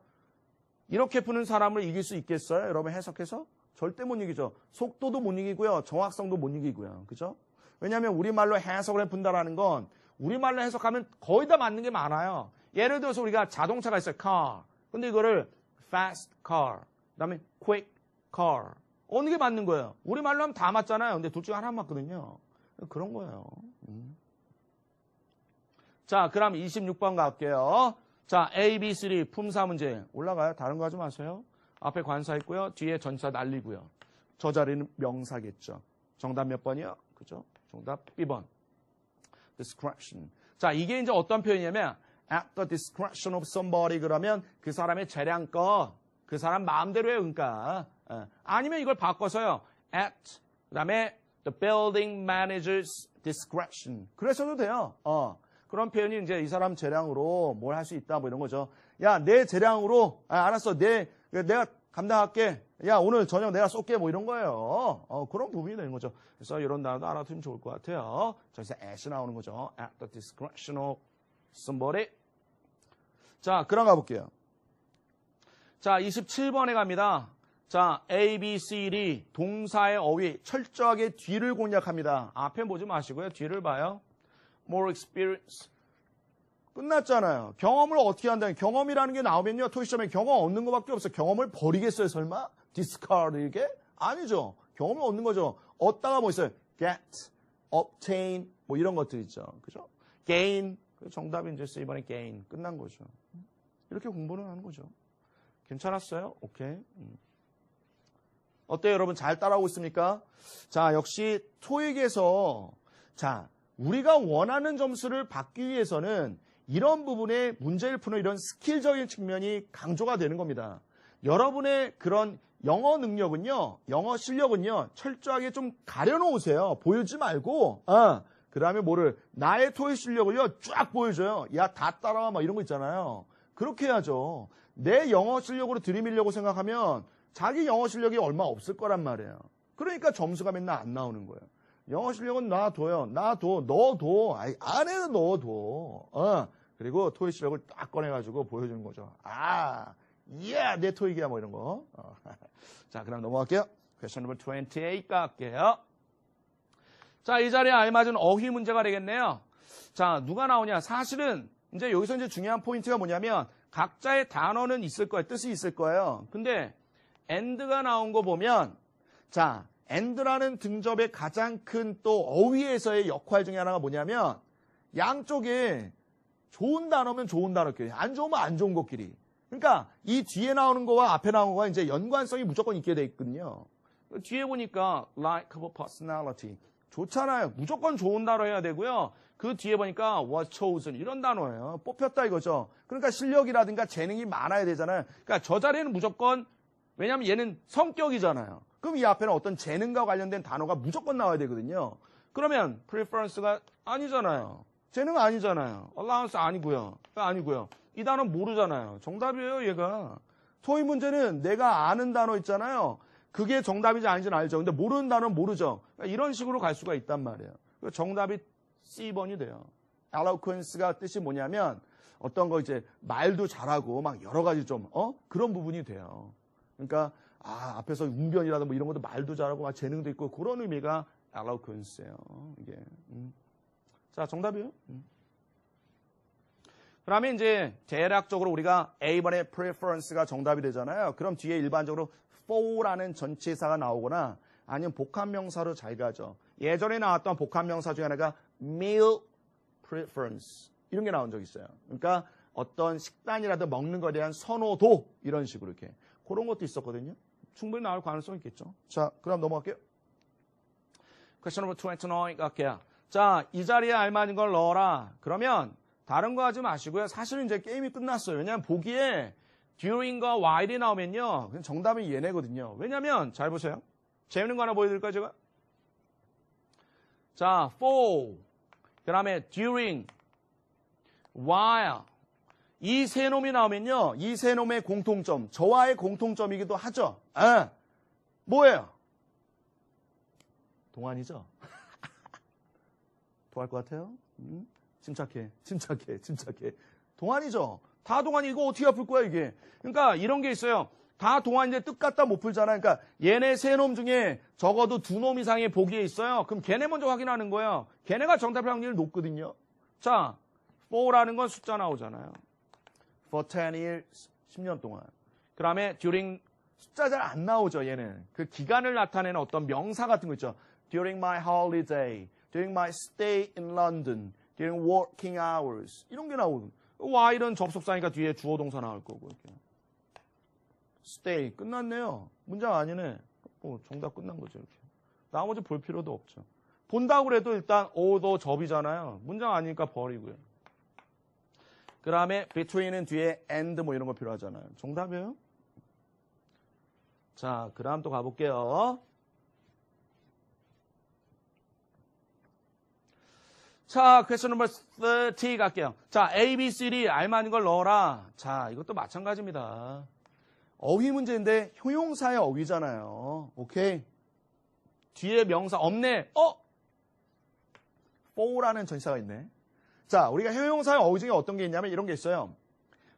이렇게 푸는 사람을 이길 수 있겠어요? 여러분 해석해서? 절대 못 이기죠. 속도도 못 이기고요. 정확성도 못 이기고요. 그죠? 왜냐하면 우리말로 해석을 푼다라는 건 우리말로 해석하면 거의 다 맞는 게 많아요. 예를 들어서 우리가 자동차가 있어요. car. 근데 이거를 fast car. 그다음에 quick car. 어느 게 맞는 거예요? 우리말로 하면 다 맞잖아요. 근데 둘 중에 하나 맞거든요. 그런 거예요. 자, 그럼 26번 갈게요. 자, A, B, C, D 품사 문제 올라가요. 다른 거 하지 마세요. 앞에 관사 있고요. 뒤에 전치사 날리고요. 저 자리는 명사겠죠. 정답 몇 번이요? 그죠? 정답 B번. discretion. 자, 이게 이제 어떤 표현이냐면 at the discretion of somebody 그러면 그 사람의 재량껏 그 사람 마음대로 해요. 그러니까. 아니면 이걸 바꿔서요. at 그다음에 the building manager's discretion. 그래서도 돼요. 그런 표현이 이제 이 사람 재량으로 뭘 할 수 있다 뭐 이런 거죠. 야, 내 재량으로 알았어. 내가 감당할게. 야, 오늘 저녁 내가 쏠게 뭐 이런 거예요. 그런 부분이 되는 거죠. 그래서 이런 단어도 알아두면 좋을 것 같아요. 저기서 at이 나오는 거죠. at the discretion of somebody. 자, 그럼 가볼게요. 자, 27번에 갑니다. 자, A, B, C, D 동사의 어휘 철저하게 뒤를 공략합니다. 앞에 보지 마시고요. 뒤를 봐요. More experience. 끝났잖아요. 경험을 어떻게 한다는 경험이라는 게 나오면요. 토익 시험에 경험 얻는 것밖에 없어요. 경험을 버리겠어요 설마? discard 이게? 아니죠. 경험을 얻는 거죠. 얻다가 뭐 있어요? get, obtain 뭐 이런 것들 있죠. 그죠? gain. 정답이 이제 이번에 gain. 끝난 거죠. 이렇게 공부를 하는 거죠. 괜찮았어요? 오케이. 어때요, 여러분? 잘 따라오고 있습니까? 자, 역시 토익에서 자, 우리가 원하는 점수를 받기 위해서는 이런 부분에 문제를 푸는 이런 스킬적인 측면이 강조가 되는 겁니다. 여러분의 그런 영어 능력은요, 영어 실력은요, 철저하게 좀 가려놓으세요. 보여주지 말고, 그 다음에 뭐를, 나의 토익 실력을요, 쫙 보여줘요. 야, 다 따라와, 막 이런 거 있잖아요. 그렇게 해야죠. 내 영어 실력으로 들이밀려고 생각하면 자기 영어 실력이 얼마 없을 거란 말이에요. 그러니까 점수가 맨날 안 나오는 거예요. 영어 실력은 놔둬요. 놔둬. 넣어둬. 안에는 넣어둬. 그리고 토익 실력을 딱 꺼내가지고 보여주는 거죠. 내 토익이야 뭐 이런 거. 자, 그럼 넘어갈게요. question number 28 갈게요. 자, 이 자리에 알맞은 어휘 문제가 되겠네요. 자, 누가 나오냐. 사실은 이제 여기서 이제 중요한 포인트가 뭐냐면 각자의 단어는 있을 거예요. 뜻이 있을 거예요. 근데 and가 나온 거 보면 자, and라는 등접의 가장 큰 또 어휘에서의 역할 중에 하나가 뭐냐면 양쪽에 좋은 단어면 좋은 단어끼리 안 좋으면 안 좋은 것끼리 그러니까 이 뒤에 나오는 거와 앞에 나오는 거가 이제 연관성이 무조건 있게 돼 있거든요. 뒤에 보니까 likable personality 좋잖아요. 무조건 좋은 단어 해야 되고요. 그 뒤에 보니까 was chosen 이런 단어예요. 뽑혔다 이거죠. 그러니까 실력이라든가 재능이 많아야 되잖아요. 그러니까 저 자리에는 무조건 왜냐하면 얘는 성격이잖아요. 그럼 이 앞에는 어떤 재능과 관련된 단어가 무조건 나와야 되거든요. 그러면 preference가 아니잖아요. 재능 아니잖아요. allowance 아니고요. 아니고요. 이 단어 모르잖아요. 정답이에요, 얘가. 토익 문제는 내가 아는 단어 있잖아요. 그게 정답인지 아닌지는 알죠. 근데 모르는 단어는 모르죠. 그러니까 이런 식으로 갈 수가 있단 말이에요. 정답이 C번이 돼요. eloquence가 뜻이 뭐냐면 어떤 거 이제 말도 잘하고 막 여러 가지 좀 그런 부분이 돼요. 그러니까 앞에서 웅변이라든가 뭐 이런 것도 말도 잘하고 막 재능도 있고 그런 의미가 eloquence예요. 이게. 자, 정답이요. 그러면 이제 대략적으로 우리가 A번의 preference가 정답이 되잖아요. 그럼 뒤에 일반적으로 for라는 전치사가 나오거나 아니면 복합명사로 잘 가죠. 예전에 나왔던 복합명사 중에 하나가 meal preference 이런 게 나온 적 있어요. 그러니까 어떤 식단이라도 먹는 것에 대한 선호도 이런 식으로 이렇게 그런 것도 있었거든요. 충분히 나올 가능성이 있겠죠. 자, 그럼 넘어갈게요. Question number 29 갈게요. 자, 이 자리에 알맞은 걸 넣어라. 그러면 다른 거 하지 마시고요. 사실은 이제 게임이 끝났어요. 왜냐하면 보기에 during과 while이 나오면요. 정답이 얘네거든요. 왜냐하면 잘 보세요. 재밌는 거 하나 보여드릴까요, 제가? 자, for, 그 다음에 during, while. 이 세 놈이 나오면요. 이 세 놈의 공통점, 저와의 공통점이기도 하죠. 뭐예요? 동안이죠? 동할 것 같아요? 침착해. 동안이죠? 다 동안이 이거 어떻게 풀 거야, 이게? 그러니까 이런 게 있어요. 다 동안인데 뜻 같다 못 풀잖아요. 그러니까 얘네 세 놈 중에 적어도 두 놈 이상의 보기에 있어요. 그럼 걔네 먼저 확인하는 거예요. 걔네가 정답할 확률이 높거든요. 자, for라는 건 숫자 나오잖아요. For 10 years, 10년 동안. 그 다음에 during, 숫자 잘 안 나오죠, 얘는. 그 기간을 나타내는 어떤 명사 같은 거 있죠. During my holiday, during my stay in London, during working hours. 이런 게 나오거든요. while은 접속사니까 뒤에 주어 동사 나올 거고. 이렇게. stay 끝났네요. 문장 아니네. 정답 끝난 거죠. 이렇게. 나머지 볼 필요도 없죠. 본다고 그래도 일단 오도 접이잖아요. 문장 아니니까 버리고요. 그 다음에 between은 뒤에 and 뭐 이런 거 필요하잖아요. 정답이에요. 자, 그 다음 또 가볼게요. 자, question number 30 갈게요. 자, A, B, C, D 알맞은 걸 넣어라. 자, 이것도 마찬가지입니다. 어휘 문제인데 효용사의 어휘잖아요. 오케이? 뒤에 명사 없네. for라는 전치사가 있네. 자, 우리가 효용사의 어휘 중에 어떤 게 있냐면 이런 게 있어요.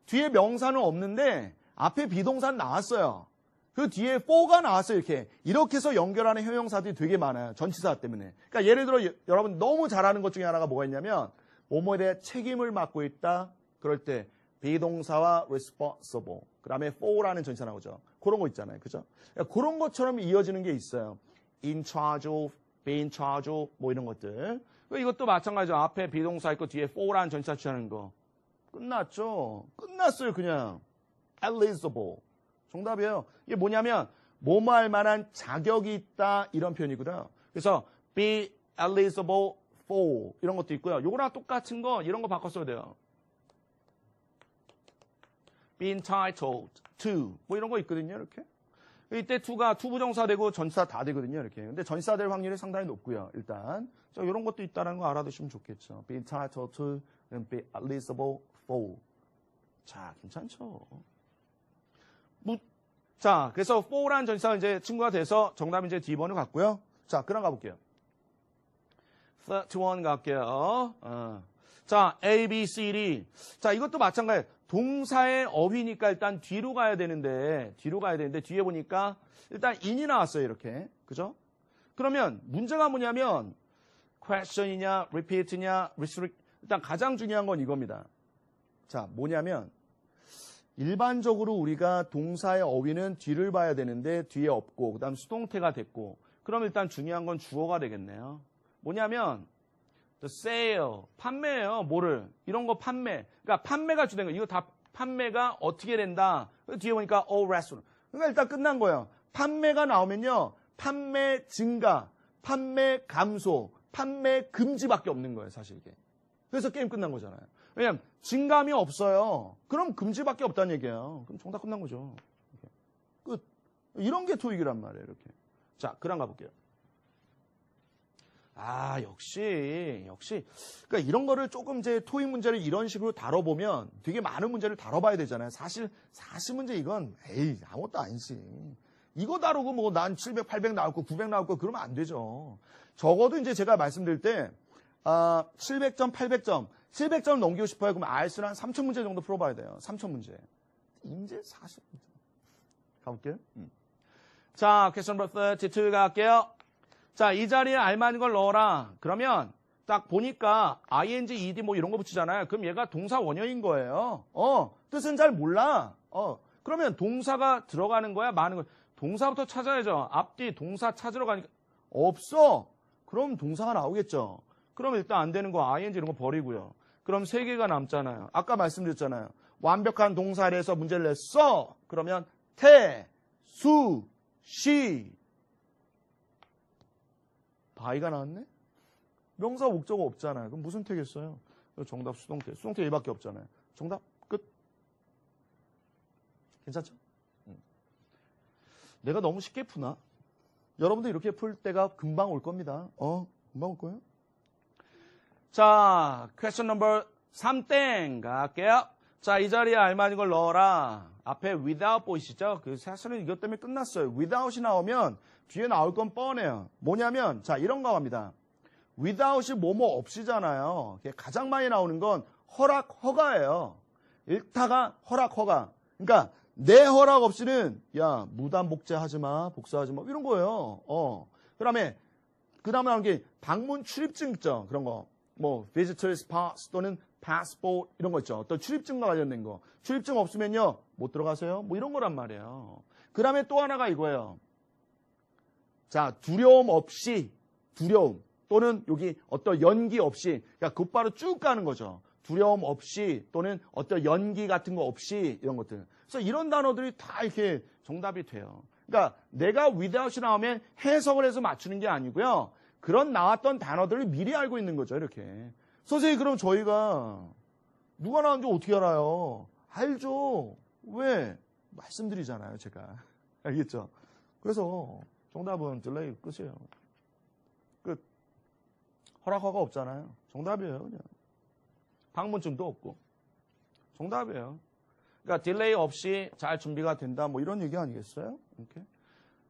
뒤에 명사는 없는데 앞에 비동사는 나왔어요. 그 뒤에 for가 나왔어요. 이렇게 해서 연결하는 효용사들이 되게 많아요. 전치사 때문에. 그러니까 예를 들어 여러분 너무 잘하는 것 중에 하나가 뭐가 있냐면 뭐뭐에 대해 책임을 맡고 있다. 그럴 때 비동사와 responsible. 그 다음에 for라는 전치사 나오죠. 그런 거 있잖아요. 그죠? 그러니까 그런 것처럼 이어지는 게 있어요. in charge of, be in charge of 뭐 이런 것들. 이것도 마찬가지죠. 앞에 비동사 있고 뒤에 for라는 전치사 취하는 거. 끝났죠? 끝났어요. 그냥. eligible. 정답이에요. 이게 뭐냐면 뭐뭐 할 만한 자격이 있다 이런 표현이고요. 그래서 be eligible for 이런 것도 있고요. 요거랑 똑같은 거 이런 거 바꿔 써야 돼요. be entitled to 뭐 이런 거 있거든요. 이렇게. 이때 to가 투부정사 되고 전치사 다 되거든요. 이렇게. 근데 전치사 될 확률이 상당히 높고요. 일단 이런 것도 있다는 거 알아두시면 좋겠죠. be entitled to, be eligible for. 자, 괜찮죠? 자, 그래서 for라는 전치사가 이제 친구가 돼서 정답이 이제 D번을 갔고요. 자, 그럼 가볼게요. 31 갈게요. 자, A, B, C, D. 자, 이것도 마찬가지예요. 동사의 어휘니까 일단 뒤로 가야 되는데 뒤에 보니까 일단 in이 나왔어요. 이렇게. 그죠? 그러면 문제가 뭐냐면 question이냐, repeat이냐, restrict. 일단 가장 중요한 건 이겁니다. 자, 뭐냐면 일반적으로 우리가 동사의 어휘는 뒤를 봐야 되는데 뒤에 없고 그 다음 수동태가 됐고 그럼 일단 중요한 건 주어가 되겠네요. 뭐냐면 the sale, 판매예요. 뭐를? 이런 거 판매. 그러니까 판매가 주된 거. 이거 다 판매가 어떻게 된다. 뒤에 보니까 all restaurant. 그러니까 일단 끝난 거예요. 판매가 나오면요. 판매 증가, 판매 감소, 판매 금지밖에 없는 거예요, 사실 이게. 그래서 게임 끝난 거잖아요. 왜냐면 증감이 없어요. 그럼 금지밖에 없다는 얘기예요. 그럼 정답 끝난 거죠. 끝. 이런 게 토익이란 말이에요, 이렇게. 자, 그럼 가볼게요. 아, 역시. 그러니까 이런 거를 조금 이제 토익 문제를 이런 식으로 다뤄보면 되게 많은 문제를 다뤄봐야 되잖아요. 사실 문제 이건, 에이, 아무것도 아니지. 이거 다루고 뭐 난 700, 800 나올 거, 900 나올 거 그러면 안 되죠. 적어도 이제 제가 말씀드릴 때, 700점, 800점, 700점 넘기고 싶어요. 그럼 알수는 한 3000문제 정도 풀어봐야 돼요. 3000문제. 이제 40문제. 가볼게요. 자, question number 32 갈게요. 자, 이 자리에 알맞은 걸 넣어라. 그러면 딱 보니까 ing, ed 뭐 이런 거 붙이잖아요. 그럼 얘가 동사 원형인 거예요. 뜻은 잘 몰라. 그러면 동사가 들어가는 거야, 마는 거야? 동사부터 찾아야죠. 앞뒤 동사 찾으러 가니까 없어. 그럼 동사가 나오겠죠. 그럼 일단 안 되는 거 ing 이런 거 버리고요. 그럼 세 개가 남잖아요. 아까 말씀드렸잖아요. 완벽한 동사에서 문제를 냈어. 그러면 태, 수, 시. 바이가 나왔네? 명사 목적어 없잖아요. 그럼 무슨 태겠어요? 정답 수동태. 수동태 얘밖에 없잖아요. 정답 끝. 괜찮죠? 내가 너무 쉽게 푸나? 여러분들 이렇게 풀 때가 금방 올 겁니다. 금방 올 거예요. 자, question number 3땡 갈게요. 자, 이 자리에 알맞은 걸 넣어라. 앞에 without 보이시죠? 사실은 이것 때문에 끝났어요. without이 나오면 뒤에 나올 건 뻔해요. 뭐냐면, 자, 이런 거 갑니다. without이 뭐뭐 없이잖아요. 가장 많이 나오는 건 허락, 허가예요. 일타가 허락, 허가. 그러니까 내 허락 없이는 야, 무단 복제하지 마, 복사하지 마 이런 거예요. 그다음에 나오는 게 방문 출입증 있죠. 그런 거. 뭐 visitors pass 또는 passport 이런 거 있죠. 또 출입증과 관련된 거. 출입증 없으면요. 못 들어가세요. 뭐 이런 거란 말이에요. 그다음에 또 하나가 이거예요. 자, 두려움 없이 두려움 또는 여기 어떤 연기 없이 그러니까 곧바로 쭉 가는 거죠. 두려움 없이 또는 어떤 연기 같은 거 없이 이런 것들. 그래서 이런 단어들이 다 이렇게 정답이 돼요. 그러니까 내가 without이 나오면 해석을 해서 맞추는 게 아니고요. 그런 나왔던 단어들을 미리 알고 있는 거죠. 이렇게. 선생님 그럼 저희가 누가 나왔는지 어떻게 알아요? 알죠. 왜? 말씀드리잖아요. 제가. 알겠죠? 그래서 정답은 딜레이 끝이에요. 끝. 허락허가 없잖아요. 정답이에요. 그냥. 방문증도 없고. 정답이에요. 그러니까 딜레이 없이 잘 준비가 된다. 뭐 이런 얘기 아니겠어요? 이렇게.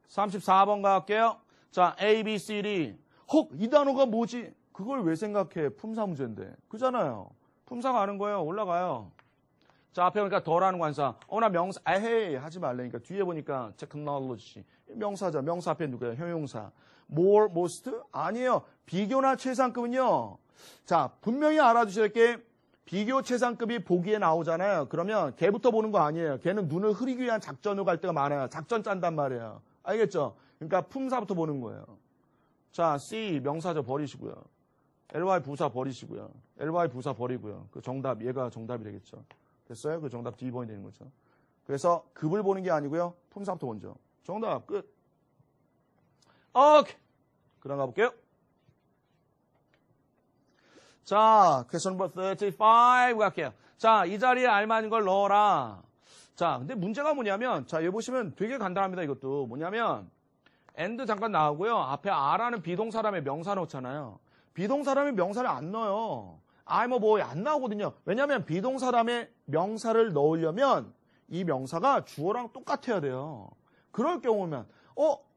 34번 갈게요. 자, A, B, C, D. 이 단어가 뭐지? 그걸 왜 생각해? 품사 문제인데. 그잖아요. 품사가 아는 거예요. 올라가요. 자, 앞에 보니까 더라는 관사. 나 명사. 에헤이 하지 말라니까. 뒤에 보니까 technology. 명사자. 명사 앞에 누구예요? 형용사. more, most? 아니에요. 비교나 최상급은요. 자, 분명히 알아두셔야 될 게 비교 최상급이 보기에 나오잖아요. 그러면 걔부터 보는 거 아니에요. 걔는 눈을 흐리기 위한 작전으로 갈 때가 많아요. 작전 짠단 말이에요. 알겠죠? 그러니까 품사부터 보는 거예요. 자, C 명사죠. 버리시고요. ly 부사 버리시고요. ly 부사 버리고요. 그 정답, 얘가 정답이 되겠죠. 됐어요? 그 정답 D번이 되는 거죠. 그래서 급을 보는 게 아니고요. 품사부터 먼저. 정답 끝. 오케이. 그럼 가볼게요. 자, question number 35 갈게요. 자, 이 자리에 알맞은 걸 넣어라. 자, 근데 문제가 뭐냐면, 자, 여기 보시면 되게 간단합니다, 이것도. 뭐냐면, and 잠깐 나오고요. 앞에 a라는 비동사람의 명사 넣잖아요. 비동사람의 명사를 안 넣어요. 뭐 안 나오거든요. 왜냐면 비동사람의 명사를 넣으려면 이 명사가 주어랑 똑같아야 돼요. 그럴 경우면,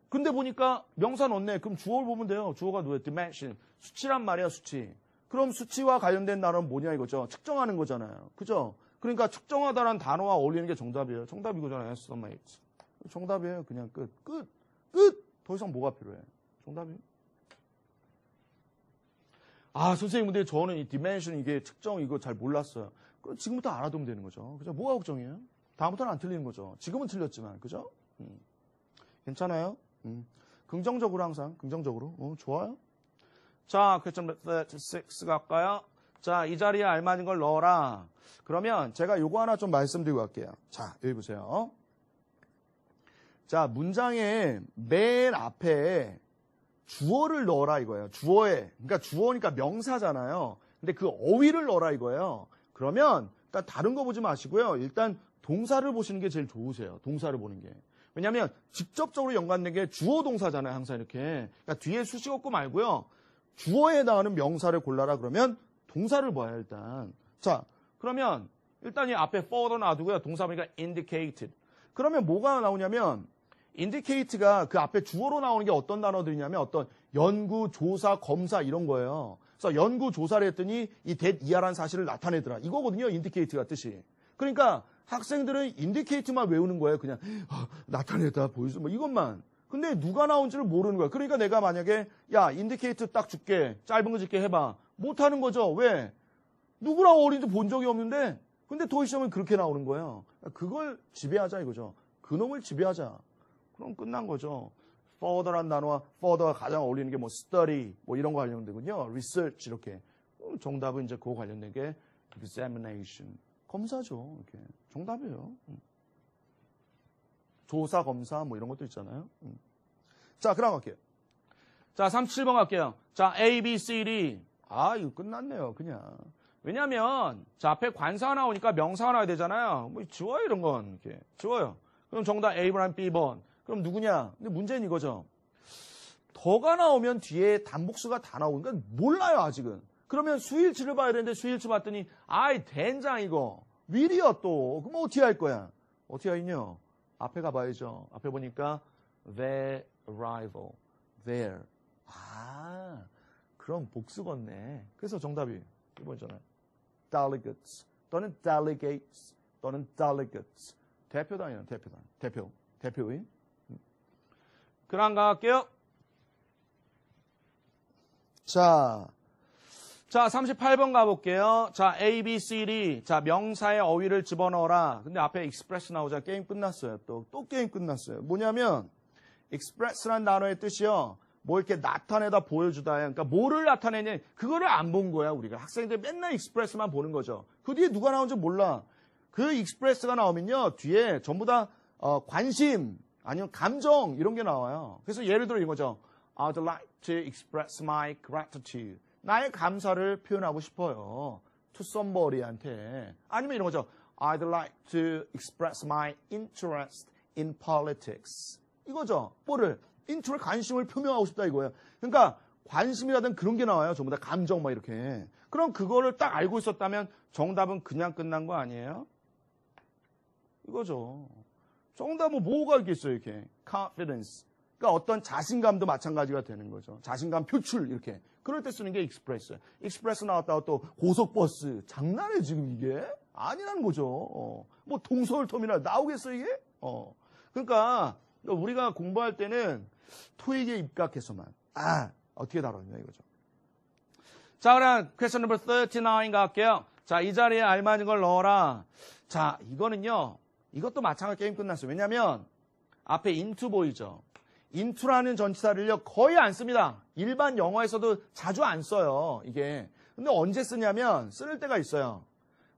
근데 보니까 명사 넣었네. 그럼 주어를 보면 돼요. 주어가 누구예요? dimension. 수치란 말이야, 수치. 그럼 수치와 관련된 단어는 뭐냐 이거죠. 측정하는 거잖아요. 그죠? 그러니까 측정하다라는 단어와 어울리는 게 정답이에요. 정답 이거잖아요. estimate. 정답이에요. 그냥 끝. 더 이상 뭐가 필요해? 정답이에요. 선생님 근데 저는 이 dimension 이게 측정 이거 잘 몰랐어요. 그럼 지금부터 알아두면 되는 거죠. 그죠? 뭐가 걱정이에요? 다음부터는 안 틀리는 거죠. 지금은 틀렸지만. 그죠? 괜찮아요? 긍정적으로 항상. 긍정적으로. 좋아요. 자, question 36 갈까요? 자, 이 자리에 알맞은 걸 넣어라. 그러면 제가 요거 하나 좀 말씀드리고 갈게요. 자, 여기 보세요. 자, 문장의 맨 앞에 주어를 넣어라 이거예요. 주어에. 그러니까 주어니까 명사잖아요. 근데 그 어휘를 넣어라 이거예요. 그러면 일단 다른 거 보지 마시고요. 일단 동사를 보시는 게 제일 좋으세요. 동사를 보는 게. 왜냐하면 직접적으로 연관된 게 주어 동사잖아요. 항상 이렇게. 그러니까 뒤에 수식 없고 말고요. 주어에 해당하는 명사를 골라라 그러면 동사를 봐요 일단. 자, 그러면 일단 이 앞에 further 놔두고요. 동사 보니까 indicated. 그러면 뭐가 나오냐면 indicate가 그 앞에 주어로 나오는 게 어떤 단어들이냐면 어떤 연구, 조사, 검사 이런 거예요. 그래서 연구, 조사를 했더니 이 that 이하라는 사실을 나타내더라. 이거거든요. indicate가 뜻이. 그러니까 학생들은 indicate만 외우는 거예요. 그냥 나타내다, 보여줘 뭐 이것만. 근데 누가 나온지를 모르는 거야. 그러니까 내가 만약에 야 indicate 딱 줄게. 짧은 거 줄게 해봐. 못하는 거죠. 왜? 누구랑 어린이도 본 적이 없는데 근데 토익 시험은 그렇게 나오는 거예요. 그걸 지배하자 이거죠. 그놈을 지배하자. 그럼 끝난 거죠. further란 단어와 further가 가장 어울리는 게 뭐 study 뭐 이런 거 관련되군요. research 이렇게. 정답은 이제 그거 관련된 게 examination. 검사죠. 이렇게. 정답이에요. 조사, 검사 뭐 이런 것도 있잖아요. 자, 그럼 갈게요. 자, 37번 갈게요. 자, A, B, C, D. 아, 이거 끝났네요. 그냥. 왜냐면 자, 앞에 관사가 나오니까 명사가 나와야 되잖아요. 뭐 지워요, 이런 건. 이렇게. 지워요. 그럼 정답 A번, B번. 그럼 누구냐? 근데 문제는 이거죠. 더가 나오면 뒤에 단복수가 다 나오니까 몰라요, 아직은. 그러면 수일치를 봐야 되는데 수일치 봤더니 아이, 된장 이거. will이야 또. 그럼 어떻게 할 거야? 어떻게 하겠냐? 앞에 가봐야죠. 앞에 보니까 their arrival, their. 아, 그럼 복수겠네. 그래서 정답이 이번이잖아요. delegates 또는 delegates 또는 delegates. 대표단이에요. 대표단. 대표인. 그럼 갈게요. 자, 38번 가볼게요. 자, A, B, C, D. 자, 명사의 어휘를 집어넣어라. 근데 앞에 express 나오자 게임 끝났어요. 또 게임 끝났어요. 뭐냐면, express라는 단어의 뜻이요. 뭐 이렇게 나타내다 보여주다예요. 그러니까 뭐를 나타내냐. 그거를 안 본 거야, 우리가. 학생들 맨날 express만 보는 거죠. 그 뒤에 누가 나오는지 몰라. 그 express가 나오면요. 뒤에 전부 다 관심, 아니면 감정, 이런 게 나와요. 그래서 예를 들어 이거죠. I'd like to express my gratitude. 나의 감사를 표현하고 싶어요. To somebody한테. 아니면 이런 거죠. I'd like to express my interest in politics. 이거죠. 뭐를? interest, 관심을 표명하고 싶다 이거예요. 그러니까 관심이라든 그런 게 나와요. 전부 다 감정 막 이렇게. 그럼 그거를 딱 알고 있었다면 정답은 그냥 끝난 거 아니에요? 이거죠. 정답은 뭐가 있겠어요, 이렇게. confidence. 그러니까 어떤 자신감도 마찬가지가 되는 거죠. 자신감 표출, 이렇게. 그럴 때 쓰는 게 익스프레스. 익스프레스 나왔다가 또 고속버스. 장난해, 지금 이게? 아니라는 거죠. 뭐 동서울터미널 나오겠어, 이게? 그러니까 우리가 공부할 때는 토익에 입각해서만. 어떻게 다뤘냐, 이거죠. 자, 그럼 question number 39 갈게요. 자, 이 자리에 알맞은 걸 넣어라. 자, 이거는요. 이것도 마찬가지 게임 끝났어요. 왜냐면 앞에 into 보이죠. into라는 전치사를요 거의 안 씁니다. 일반 영어에서도 자주 안 써요. 이게. 근데 언제 쓰냐면 쓸 때가 있어요.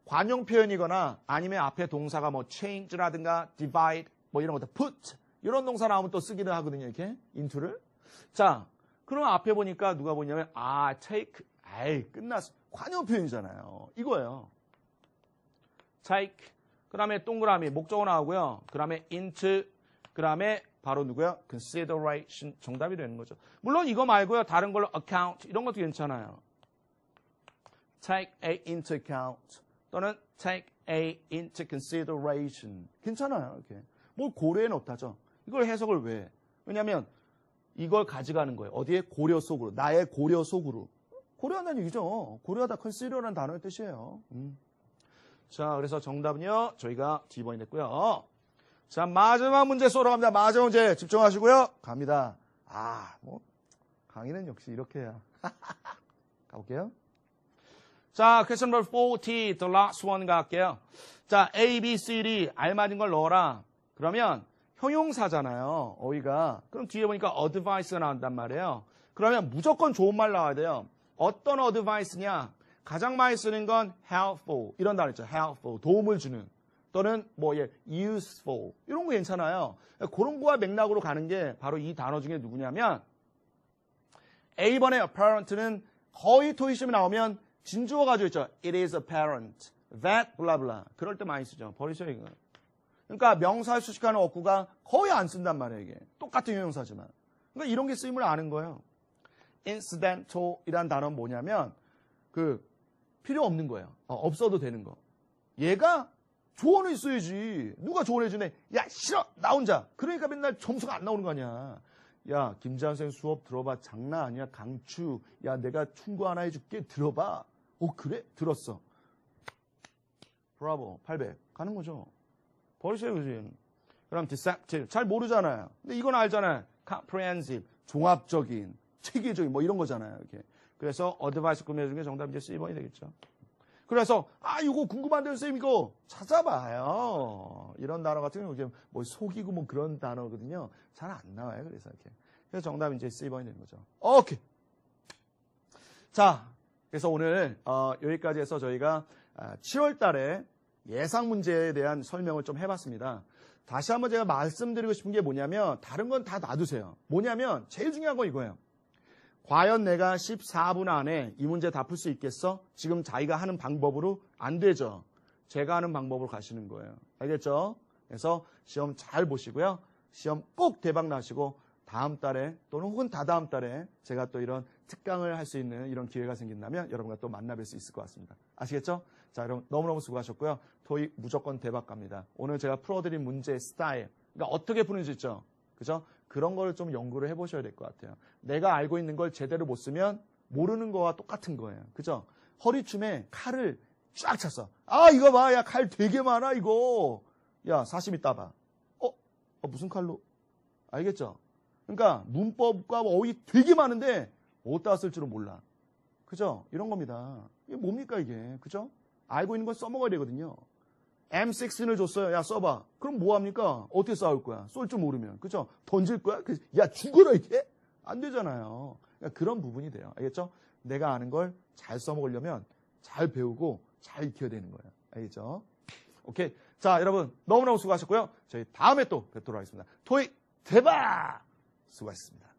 관용 표현이거나 아니면 앞에 동사가 뭐 change라든가 divide 뭐 이런 것들 put 이런 동사 나오면 또 쓰기는 하거든요. 이렇게 into를. 자, 그럼 앞에 보니까 누가 보냐면 take. 끝났어. 관용 표현이잖아요. 이거예요. take. 그 다음에 동그라미 목적어 나오고요. 그 다음에 into. 그 다음에 바로 누구야? consideration. 정답이 되는 거죠. 물론 이거 말고요. 다른 걸로 account 이런 것도 괜찮아요. take a into account 또는 take a into consideration. 괜찮아요. 이렇게. 뭘 고려해 놓다죠. 이걸 해석을 왜 해? 왜냐하면 이걸 가져가는 거예요. 어디에? 고려 속으로. 나의 고려 속으로. 고려한다는 얘기죠. 고려하다 consider라는 단어의 뜻이에요. 자, 그래서 정답은요. 저희가 D번이 됐고요. 자, 마지막 문제 쏘러 갑니다. 마지막 문제 집중하시고요. 갑니다. 강의는 역시 이렇게 해야. 가볼게요. 자, question number 40, the last one 갈게요. 자, A, B, C, D 알맞은 걸 넣어라. 그러면 형용사잖아요. 어휘가. 그럼 뒤에 보니까 advice가 나온단 말이에요. 그러면 무조건 좋은 말 나와야 돼요. 어떤 advice냐? 가장 많이 쓰는 건 helpful 이런 단어 있죠. helpful 도움을 주는 또는 뭐 useful 이런 거 괜찮아요. 그런 거와 맥락으로 가는 게 바로 이 단어 중에 누구냐면 A번의 apparent는 거의 토익 시험에 나오면 진주어 가지고 있죠. It is apparent that blah blah 그럴 때 많이 쓰죠. 버리세요 이거. 그러니까 명사를 수식하는 어구가 거의 안 쓴단 말이에요. 이게 똑같은 형용사지만. 그러니까 이런 게 쓰임을 아는 거예요. incidental이란 단어는 뭐냐면 필요 없는 거예요. 없어도 되는 거. 얘가 조언을 써야지. 누가 조언해주네. 야 싫어 나 혼자. 그러니까 맨날 점수가 안 나오는 거 아니야. 야 김재환 선생 수업 들어봐. 장난 아니야. 강추. 야 내가 충고 하나 해줄게. 들어봐. 그래? 들었어. 브라보 800 가는 거죠. 버리세요 그지. 그럼 deceptive 잘 모르잖아요. 근데 이건 알잖아요. comprehensive 종합적인 체계적인 뭐 이런 거잖아요. 이렇게. 그래서 어드바이스 꾸며주는 중에 정답 이제 C번이 되겠죠. 그래서 이거 궁금한데요 선생님 이거 찾아봐요. 이런 단어 같은 경우는 뭐 속이고 뭐 그런 단어거든요. 잘 안 나와요. 그래서 이렇게. 그래서 정답 이제 C번이 되는 거죠. 오케이. 자, 그래서 오늘 여기까지 해서 저희가 7월 달에 예상 문제에 대한 설명을 좀 해봤습니다. 다시 한번 제가 말씀드리고 싶은 게 뭐냐면 다른 건 다 놔두세요. 뭐냐면 제일 중요한 건 이거예요. 과연 내가 14분 안에 이 문제 다 풀 수 있겠어? 지금 자기가 하는 방법으로 안 되죠. 제가 하는 방법으로 가시는 거예요. 알겠죠? 그래서 시험 잘 보시고요. 시험 꼭 대박 나시고 다음 달에 또는 혹은 다다음 달에 제가 또 이런 특강을 할 수 있는 이런 기회가 생긴다면 여러분과 또 만나뵐 수 있을 것 같습니다. 아시겠죠? 자, 여러분 너무너무 수고하셨고요. 토익 무조건 대박 갑니다. 오늘 제가 풀어드린 문제의 스타일, 그러니까 어떻게 푸는지 있죠? 그죠? 그런 거를 좀 연구를 해보셔야 될 것 같아요. 내가 알고 있는 걸 제대로 못 쓰면 모르는 거와 똑같은 거예요. 그죠? 허리춤에 칼을 쫙 찼어. 이거 봐. 야, 칼 되게 많아, 이거. 야, 40이 따봐. 무슨 칼로? 알겠죠? 그러니까 문법과 어휘 되게 많은데 어디다 쓸 줄은 몰라. 그죠? 이런 겁니다. 이게 뭡니까, 이게? 그죠? 알고 있는 건 써먹어야 되거든요. M16을 줬어요. 야, 써봐. 그럼 뭐합니까? 어떻게 싸울 거야? 쏠 줄 모르면. 그죠? 던질 거야? 야, 죽어라, 이게? 안 되잖아요. 그러니까 그런 부분이 돼요. 알겠죠? 내가 아는 걸 잘 써먹으려면 잘 배우고 잘 익혀야 되는 거예요. 알겠죠? 오케이. 자, 여러분, 너무너무 수고하셨고요. 저희 다음에 또 뵙도록 하겠습니다. 토익 대박! 수고하셨습니다.